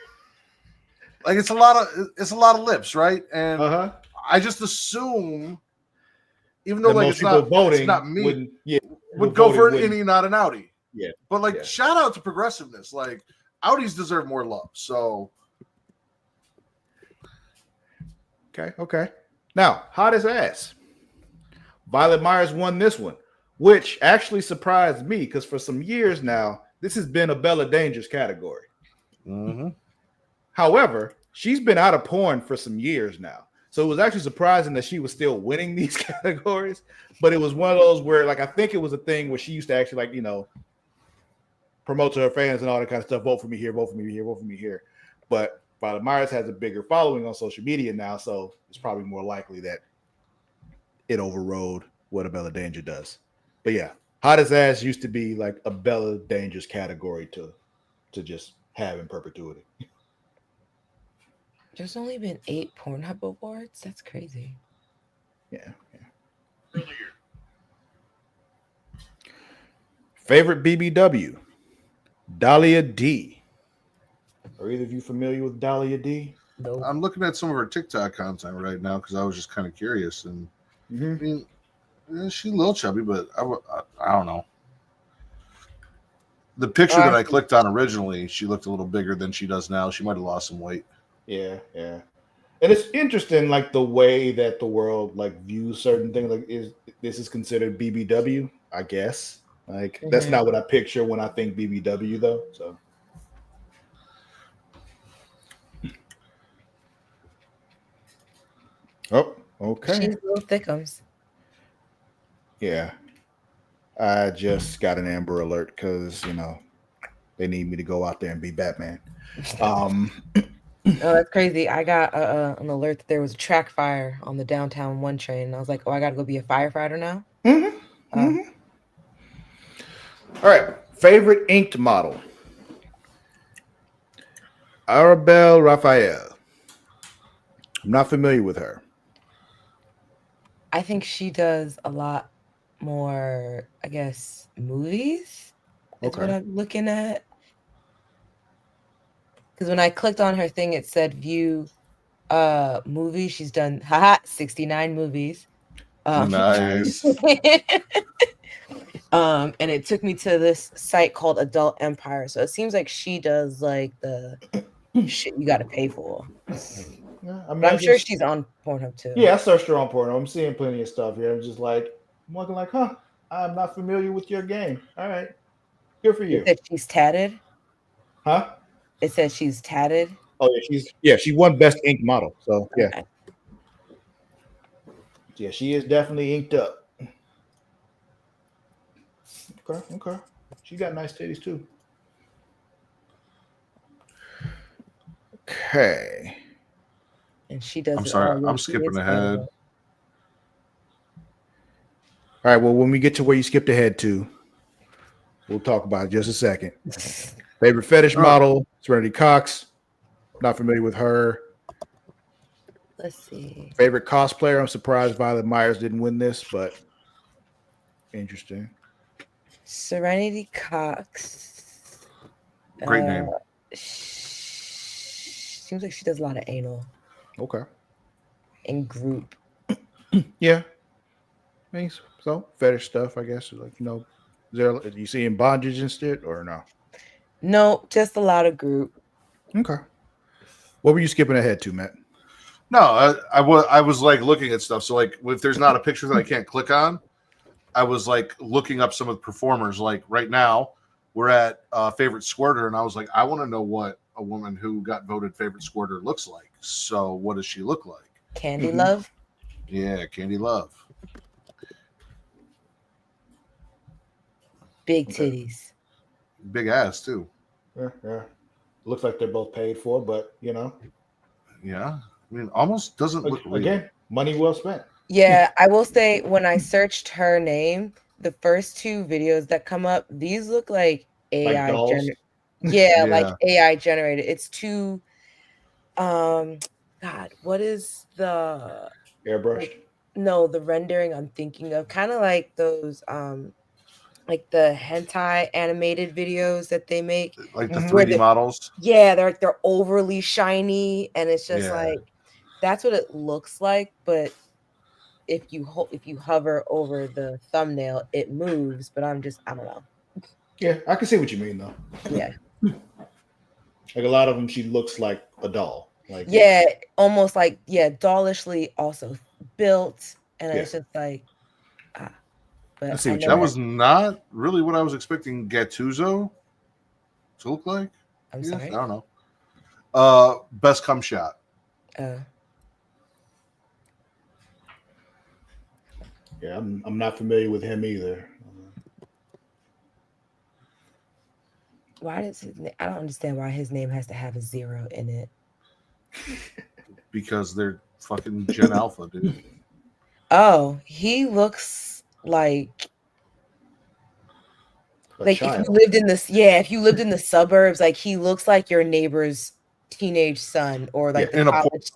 like it's a lot of lips, right? And I just assume, even though like it's not me, would go for an innie, not an outie. Yeah. But like shout out to progressiveness. Like outies deserve more love. So Okay. Now, hottest ass. Violet Myers won this one, which actually surprised me because for some years now, this has been a Bella Dangerous category. Mm-hmm. However, she's been out of porn for some years now. So it was actually surprising that she was still winning these categories. But it was one of those where, like, I think it was a thing where she used to actually, like, you know, promote to her fans and all that kind of stuff. Vote for me here, vote for me here, vote for me here. But Violet Myers has a bigger following on social media now, so it's probably more likely that it overrode what a Bella Danger does. But yeah, hottest ass used to be like a Bella Dangerous category to just have in perpetuity. There's only been 8 Pornhub awards. That's crazy. Yeah. Favorite BBW? Dahlia D. Are either of you familiar with Dahlia D? Nope. I'm looking at some of her TikTok content right now because I was just kind of curious. And I mean, she's a little chubby, but I don't know. The picture that I clicked on originally, she looked a little bigger than she does now. She might have lost some weight. Yeah. And it's interesting, like the way that the world like views certain things. Like, this is considered BBW? I guess. Like that's not what I picture when I think BBW, though. So. Oh, okay. She's little thickums. Yeah. I just got an Amber Alert because they need me to go out there and be Batman. Oh, that's crazy. I got an alert that there was a track fire on the downtown 1 train, and I was like, "Oh, I got to go be a firefighter now." All right. Favorite inked model? Arabelle Raphael. I'm not familiar with her. I think she does a lot more, I guess, movies. That's what I'm looking at. Because when I clicked on her thing, it said view movies. She's done 69 movies. Nice. And it took me to this site called Adult Empire. So it seems like she does like the shit you got to pay for. Yeah, I'm sure she's on Pornhub too. Yeah, I searched her on Pornhub. I'm seeing plenty of stuff here. I'm looking like, I'm not familiar with your game. All right, good for you. It said she's tatted. Huh? It says she's tatted. Oh yeah, she won Best Inked Model. So yeah, okay. Yeah, she is definitely inked up. Okay. She got nice titties too. Okay. And she does. I'm sorry, I'm skipping ahead. All right. Well, when we get to where you skipped ahead to, we'll talk about it in just a second. Favorite fetish model? Serenity Cox. Not familiar with her. Let's see. Favorite cosplayer? I'm surprised Violet Myers didn't win this, but interesting. Serenity Cox. Great name. Seems like she does a lot of anal. Okay. In group. Yeah. Thanks. So fetish stuff, I guess. Like, is there, do you see in bondage instead or no? No, just a lot of group. Okay. What were you skipping ahead to, Matt? No, I was like looking at stuff. So like if there's not a picture that I can't click on, I was like looking up some of the performers. Like right now, we're at favorite squirter, and I was like, I want to know what a woman who got voted favorite squirter looks like. So what does she look like? Candy Love? Yeah, Candy Love. Big titties. Big ass too. Yeah. Looks like they're both paid for, but Yeah. I mean, almost doesn't look real. Again, money well spent. Yeah, I will say when I searched her name, the first 2 videos that come up, these look like AI generated. Yeah, like AI generated. It's too God, what is the airbrushed? No, the rendering I'm thinking of, kind of like those like the hentai animated videos that they make, like the 3D models. Yeah, they're overly shiny, and it's just like that's what it looks like. But if you hover over the thumbnail, it moves. But I don't know. Yeah, I can see what you mean though. Yeah, like a lot of them, she looks like a doll. Like almost like dollishly also built, and it's just like But that was not really what I was expecting Gattuso to look like. I'm sorry. I don't know. Best cum shot. Yeah, I'm not familiar with him either. Why does I don't understand why his name has to have a 0 in it. Because they're fucking Gen Alpha, dude. Oh, he looks like if you lived in this, if you lived in the suburbs, like he looks like your neighbor's teenage son or like in the a college.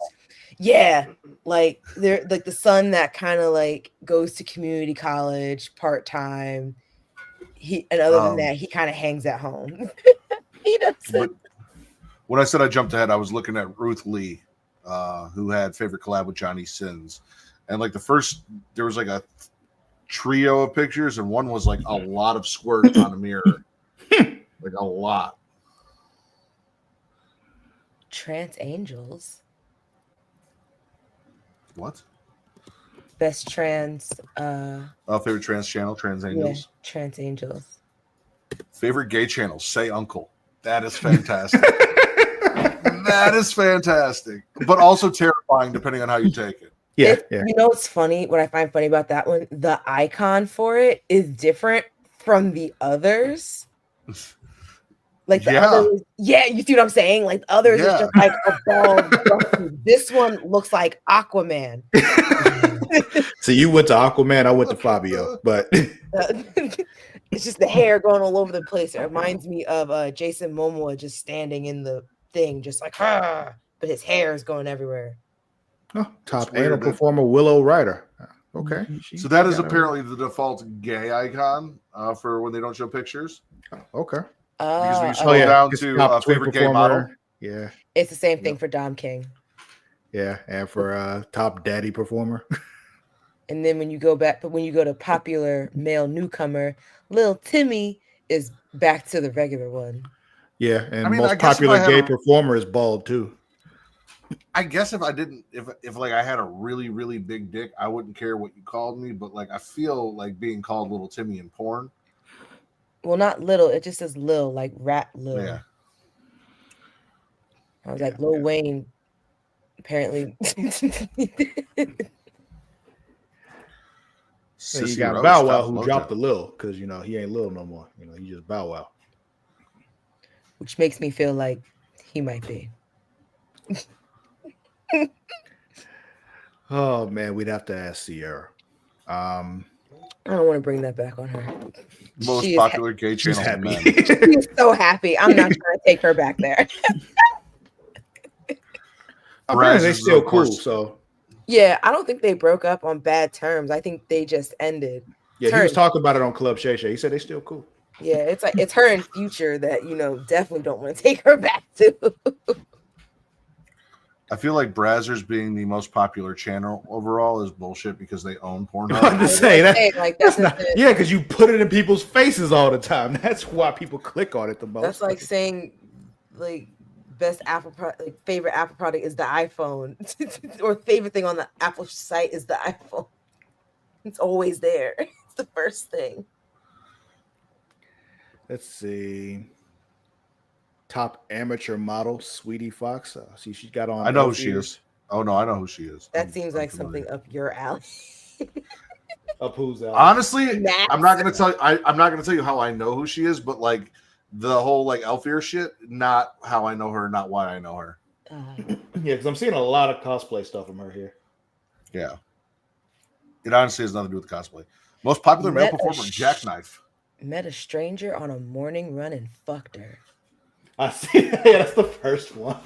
Yeah, like they're like the son that kind of like goes to community college part time. And other than that, he kind of hangs at home. He doesn't. But when I said I jumped ahead, I was looking at Ruth Lee, who had favorite collab with Johnny Sins, and like there was like a trio of pictures, and one was like a lot of squirt on a mirror, like a lot. Trans Angels. What? Best trans. Favorite trans channel, Trans Angels. Yeah, Trans Angels. Favorite gay channel, Say Uncle. That is fantastic. That is fantastic, but also terrifying depending on how you take it. Yeah. You know what's funny? What I find funny about that one, the icon for it is different from the others. Like the others, you see what I'm saying? Like the others is just like a bald. This one looks like Aquaman. So you went to Aquaman, I went to Fabio, but it's just the hair going all over the place. It reminds me of Jason Momoa just standing in the thing, just like but his hair is going everywhere. Oh, top anal performer Willow Ryder. Okay. So that is apparently the default gay icon for when they don't show pictures. Okay. Because when you scroll down to favorite gay model, it's the same thing for Dom King. Yeah, and for top daddy performer. And then when you go to popular male newcomer, Lil Timmy is back to the regular one. Yeah, and most popular gay performer is bald too. I guess if I had a really, really big dick, I wouldn't care what you called me, but like I feel like being called Little Timmy in porn. Well, not little, it just says Lil, like Rat Lil. Yeah. I was like, Lil Wayne apparently. So you got Bow Wow who dropped the Lil because he ain't Lil no more. He just Bow Wow. Which makes me feel like he might be. Oh man, we'd have to ask Sierra. I don't want to bring that back on her. Most popular gay channel. She's so happy. I'm not trying to take her back there. Apparently they're still cool. So yeah, I don't think they broke up on bad terms. I think they just ended. Yeah, he was talking about it on Club Shay Shay. He said they're still cool. Yeah, it's like it's her in future that definitely don't want to take her back to. I feel like Brazzers being the most popular channel overall is bullshit because they own Pornhub. I'm just saying that's not, because you put it in people's faces all the time. That's why people click on it the most. That's like saying, like, best Apple favorite Apple product is the iPhone, or favorite thing on the Apple site is the iPhone. It's always there. It's the first thing. Let's see. Top amateur model, Sweetie Fox. See, she's got on. I know who she is. Oh no, I know who she is. That seems like something up your alley. Up whose alley? Honestly, I'm not gonna tell you. I'm not gonna tell you how I know who she is, but like the whole like Elfear shit, not how I know her, not why I know her. Yeah, because I'm seeing a lot of cosplay stuff from her here. Yeah, it honestly has nothing to do with cosplay. Most popular male performer, Jackknife. Met a stranger on a morning run and fucked her. I see. Yeah, that's the first one.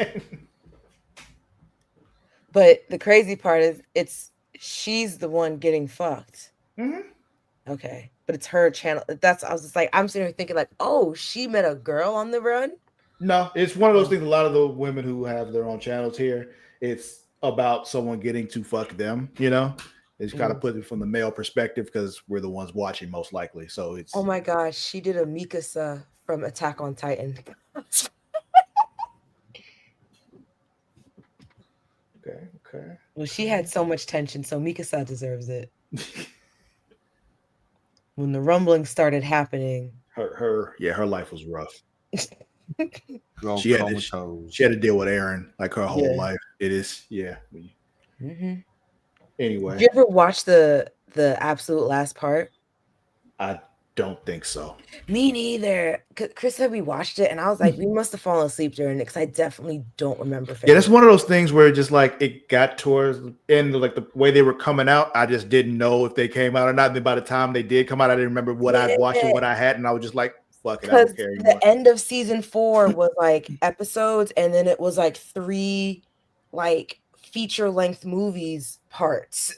But the crazy part is she's the one getting fucked. Mm-hmm. Okay. But it's her channel. I was just like, I'm sitting here thinking like, oh, she met a girl on the run? No, it's one of those things. A lot of the women who have their own channels here, it's about someone getting to fuck them, It's kind of put it from the male perspective because we're the ones watching most likely. So it's. Oh my gosh, she did a Mikasa from Attack on Titan. Okay. Well, she had so much tension, so Mikasa deserves it. When the rumbling started happening, her life was rough. She had to deal with Aaron like her whole life. It is, Mm-hmm. Anyway, did you ever watch the absolute last part? I don't think so. Me neither. Chris said we watched it, and I was like, we must have fallen asleep during it because I definitely don't remember. Yeah, that's one of those things where just like it got towards the end, like the way they were coming out, I just didn't know if they came out or not. And then by the time they did come out, I didn't remember what I'd watched and what I hadn't. I was just like, fuck it, I Because don't care anymore. the end of season 4 was like episodes, and then it was like 3 like feature length movies parts.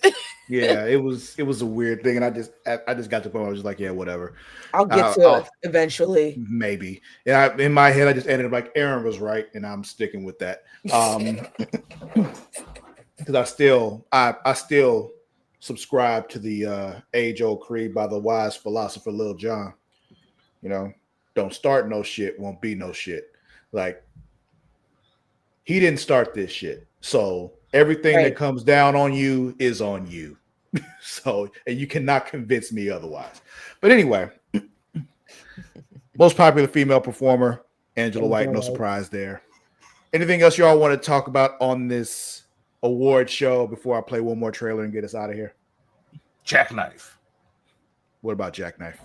Yeah, it was a weird thing, and I just got to the point where I was just like, yeah, whatever. I'll get to it eventually. Maybe. And in my head, I just ended up like Aaron was right, and I'm sticking with that. Because I still subscribe to the age-old creed by the wise philosopher Lil Jon. You know, don't start no shit, won't be no shit. Like, he didn't start this shit. So everything that comes down on you is on you. So, and you cannot convince me otherwise. But anyway, most popular female performer, Angela White, no surprise there. Anything else y'all want to talk about on this award show before I play one more trailer and get us out of here? Jackknife. What about Jackknife?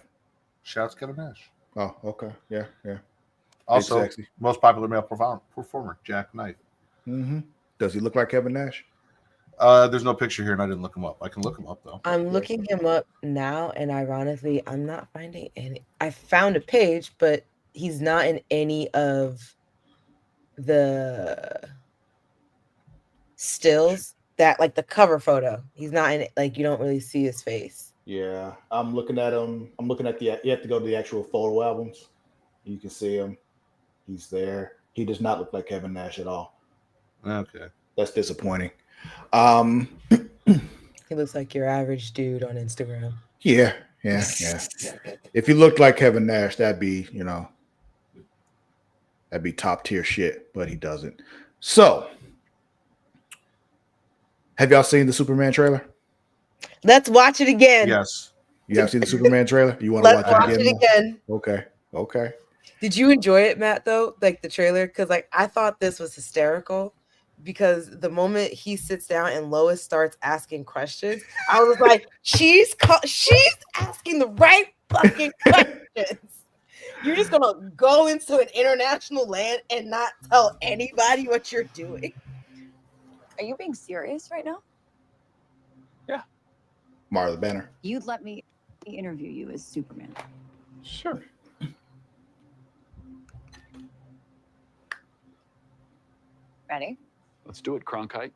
Shouts Kevin Nash. Oh, okay. Yeah. Also, most popular male performer, Jackknife. Mm-hmm. Does he look like Kevin Nash? There's no picture here, and I didn't look him up. I can look him up, though. I'm looking him up now, and ironically, I'm not finding any. I found a page, but he's not in any of the stills that, like, the cover photo. He's not in it. Like, you don't really see his face. Yeah, I'm looking at him. I'm looking at you have to go to the actual photo albums. You can see him. He's there. He does not look like Kevin Nash at all. Okay. That's disappointing. He looks like your average dude on Instagram. Yeah. If he looked like Kevin Nash, that'd be top tier shit, but he doesn't. So, have y'all seen the Superman trailer? Let's watch it again. Yes. You have seen the Superman trailer? You want to watch it again? Okay. Did you enjoy it, Matt, though? Like the trailer? Because like I thought this was hysterical because the moment he sits down and Lois starts asking questions, I was like, she's asking the right fucking questions. You're just gonna go into an international land and not tell anybody what you're doing. Are you being serious right now? Yeah. Martha Banner. You'd let me interview you as Superman. Sure. Ready? Let's do it, Cronkite.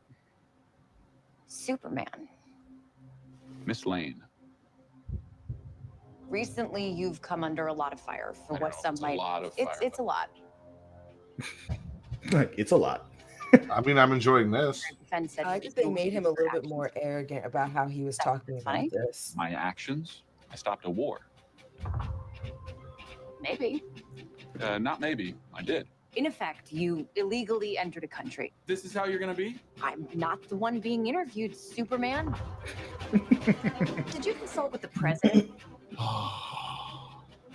Superman. Miss Lane. Recently, you've come under a lot of fire for what some might. It's a lot. Like, it's a lot. I mean, I'm enjoying this. I just they made him a little bit more arrogant about how he was talking about this. My actions? I stopped a war. Maybe. Not maybe. I did. In effect, you illegally entered a country. This is how you're gonna be? I'm not the one being interviewed, Superman. Did you consult with the president?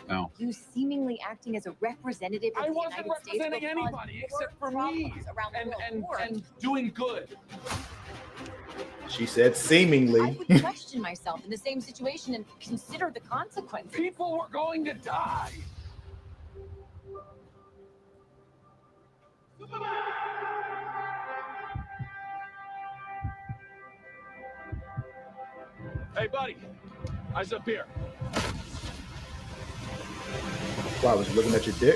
No. You seemingly acting as a representative of I the wasn't United States. representing anybody except for me and doing good. She said seemingly. I would question myself in the same situation and consider the consequences. People were going to die. Hey, buddy. Eyes up here. Why, was you looking at your dick?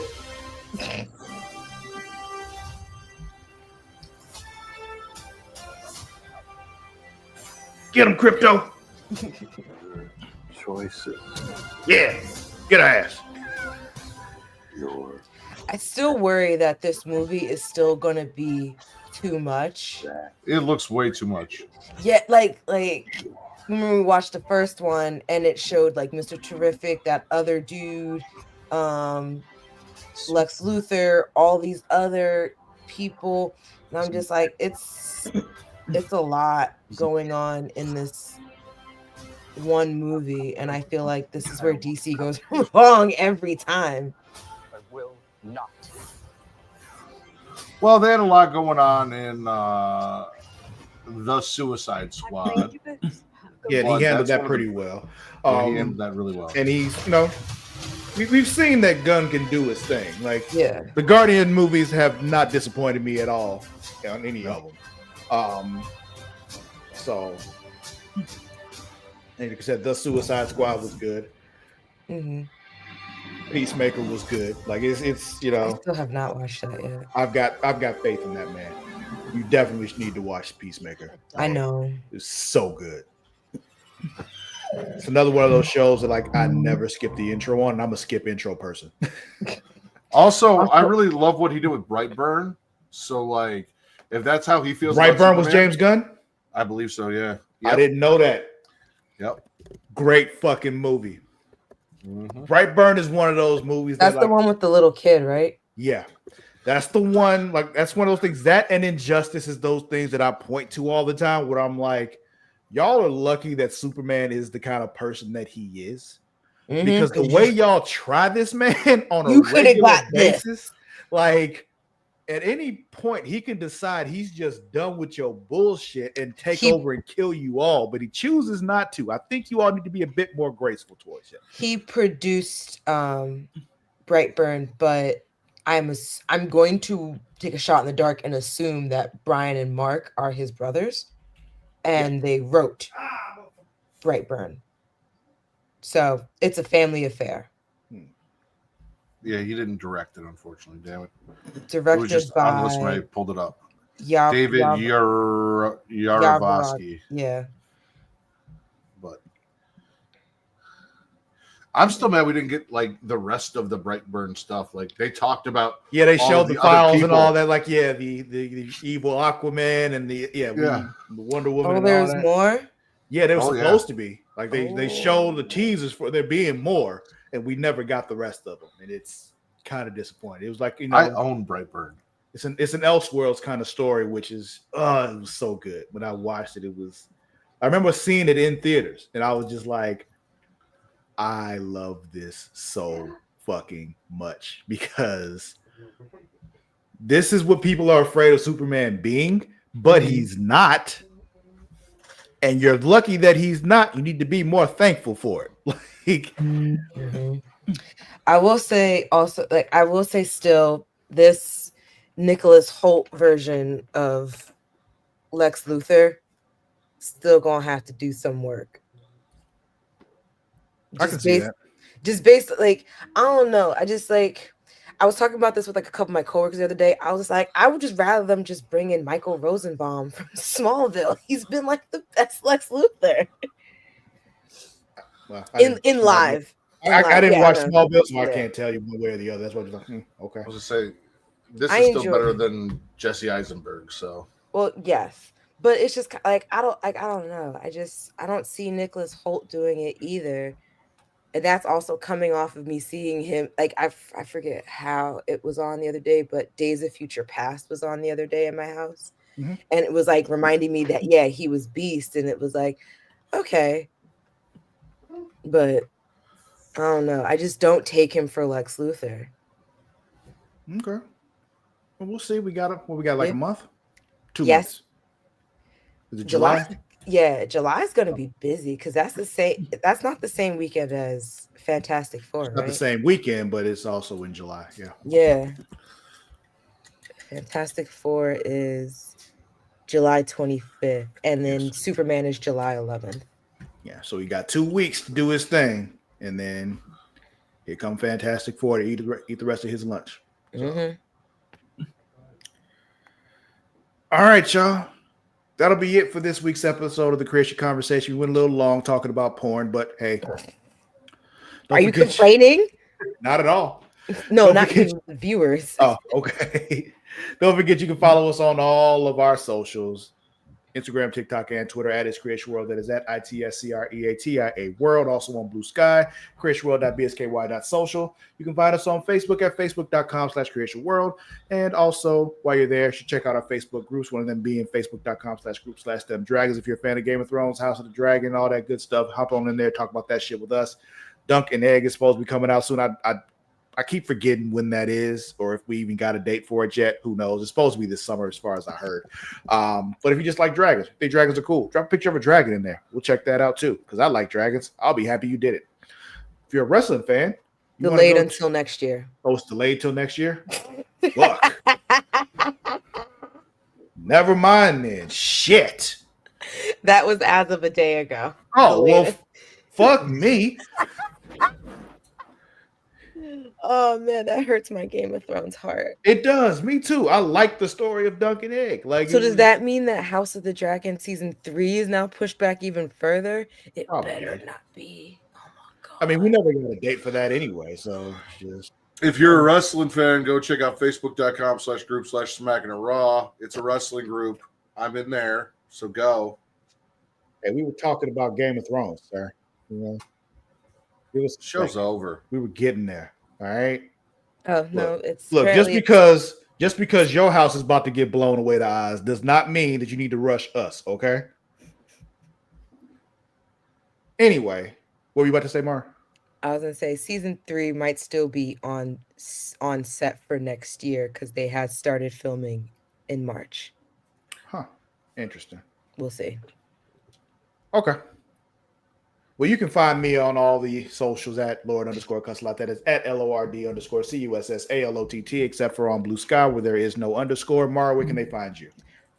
Get him, Crypto. Choices. Yeah, get her ass. I still worry that this movie is still going to be too much. It looks way too much. Yeah, like when we watched the first one and it showed like Mr. Terrific, that other dude, Lex Luthor, all these other people, and I'm just like, it's a lot going on in this one movie, and I feel like this is where DC goes wrong every time. I will not. Well, they had a lot going on in the Suicide Squad. Yeah, he handled that pretty well. Yeah, he handled that really well. And he's, we've seen that Gunn can do his thing. Like, yeah, the Guardian movies have not disappointed me at all on any of them. So, and like I said, the Suicide Squad was good. Mm-hmm. Peacemaker was good. Like it's I still have not watched that yet. I've got faith in that man. You definitely need to watch Peacemaker. I know. It's so good. It's another one of those shows that like I never skip the intro on, and I'm a skip intro person. Also, I really love what he did with Brightburn. So, like, if that's how he feels, Brightburn was James Gunn? I believe so. Yeah, yep. I didn't know that. Yep, great fucking movie. Brightburn is one of those movies. That's the one with the little kid, right? Yeah, that's the one. Like that's one of those things. That and Injustice is those things that I point to all the time. Where I'm like, y'all are lucky that Superman is the kind of person that he is. Because the way y'all try this man on a regular basis, like at any point he can decide he's just done with your bullshit and take over and kill you all, but he chooses not to. I think you all need to be a bit more graceful towards him. He produced Brightburn, but I'm going to take a shot in the dark and assume that Brian and Mark are his brothers, and they wrote Brightburn. So it's a family affair. Yeah, he didn't direct it, unfortunately. Damn it. Directed it was just by on the list when I pulled it up. David Yarovsky. Yeah. But I'm still mad we didn't get like the rest of the Brightburn stuff. Like they talked about. Yeah, they showed the files and all that. Like, yeah, the evil Aquaman and the Wonder Woman. Oh, and there's all that. more? Yeah, there was supposed to be. Like they showed the teasers for there being more, and we never got the rest of them, and it's kind of disappointing. It was like I own Brightburn. It's an Elseworlds kind of story, which is it was so good. When I watched it, I remember seeing it in theaters, and I was just like, I love this so fucking much because this is what people are afraid of Superman being, but he's not. And you're lucky that he's not. You need to be more thankful for it. Like, I will say also, still, this Nicholas Hoult version of Lex Luthor still gonna have to do some work. I can see that. Just based, like, I don't know. I was talking about this with like a couple of my coworkers the other day. I was just like, I would just rather them just bring in Michael Rosenbaum from Smallville. He's been like the best Lex Luthor in live. I didn't watch Smallville, so I can't tell you one way or the other. That's what you're like. Okay. I was just saying, this is still better than Jesse Eisenberg. So, well, yes, but it's just like I don't know. I don't see Nicholas Hoult doing it either. And that's also coming off of me seeing him, like, I forget how it was on the other day, but Days of Future Past was on the other day in my house. And it was like reminding me that, yeah, he was Beast. And it was like, okay. But I don't know. I just don't take him for Lex Luthor. Okay. Well, we'll see. We got like a month? 2 months. Yes. Is it July? Yeah, July's gonna be busy because that's not the same weekend as Fantastic Four. It's not the same weekend, but it's also in July. Yeah. Yeah. Fantastic Four is July 25th, and then Superman is July 11th. Yeah, so he got 2 weeks to do his thing, and then here come Fantastic Four to eat the rest of his lunch. So. All right, y'all. That'll be it for this week's episode of the Creatia Conversation. We went a little long talking about porn, but hey. Are you complaining? Not at all. No, not the viewers. Oh, okay. Don't forget you can follow us on all of our socials. Instagram, TikTok, and Twitter at It's Creatia World. That is at ITSCREATIA World. Also on Blue Sky, creatiaworld.bsky.social. You can find us on Facebook at facebook.com/Creatia World. And also, while you're there, you should check out our Facebook groups, one of them being facebook.com/group/them dragons. If you're a fan of Game of Thrones, House of the Dragon, all that good stuff, hop on in there, talk about that shit with us. Dunk and Egg is supposed to be coming out soon. I keep forgetting when that is, or if we even got a date for it yet. Who knows? It's supposed to be this summer, as far as I heard. But if you just like dragons, think dragons are cool, drop a picture of a dragon in there. We'll check that out too, because I like dragons. I'll be happy you did it. If you're a wrestling fan, delayed until next year. Oh, it's delayed till next year? Look. Never mind then. Shit. That was as of a day ago. Oh, well, fuck me. Oh man, that hurts my Game of Thrones heart. It does. Me too. I like the story of Dunk and Egg. Like, so does that mean that House of the Dragon season 3 is now pushed back even further? It better not be. Oh my god. I mean, we never got a date for that anyway. So just if you're a wrestling fan, go check out facebook.com/group/smacking it raw. It's a wrestling group. I'm in there, so go. Hey, we were talking about Game of Thrones, sir. You know, it was show's over. We were getting there. All right. Oh no, it's look, just because your house is about to get blown away the eyes does not mean that you need to rush us, okay? Anyway, what were you about to say, Mar? I was gonna say season 3 might still be on set for next year because they had started filming in March. Huh. Interesting. We'll see. Okay. Well, you can find me on all the socials at Lord_Cussalott. That is at LORD_CUSSALOTT, except for on Blue Sky where there is no underscore. Mara, where can they find you?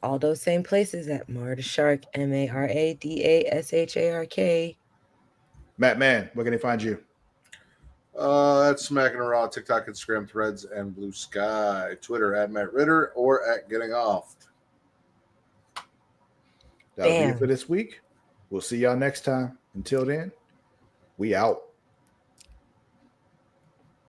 All those same places at Mara the Shark, MARADASHARK. Matt Man, where can they find you? That's Smacking It Raw, TikTok, Instagram, Threads, and Blue Sky. Twitter at Matt Ritter or at Getting Off. That'll be it for this week. We'll see y'all next time. Until then, we out.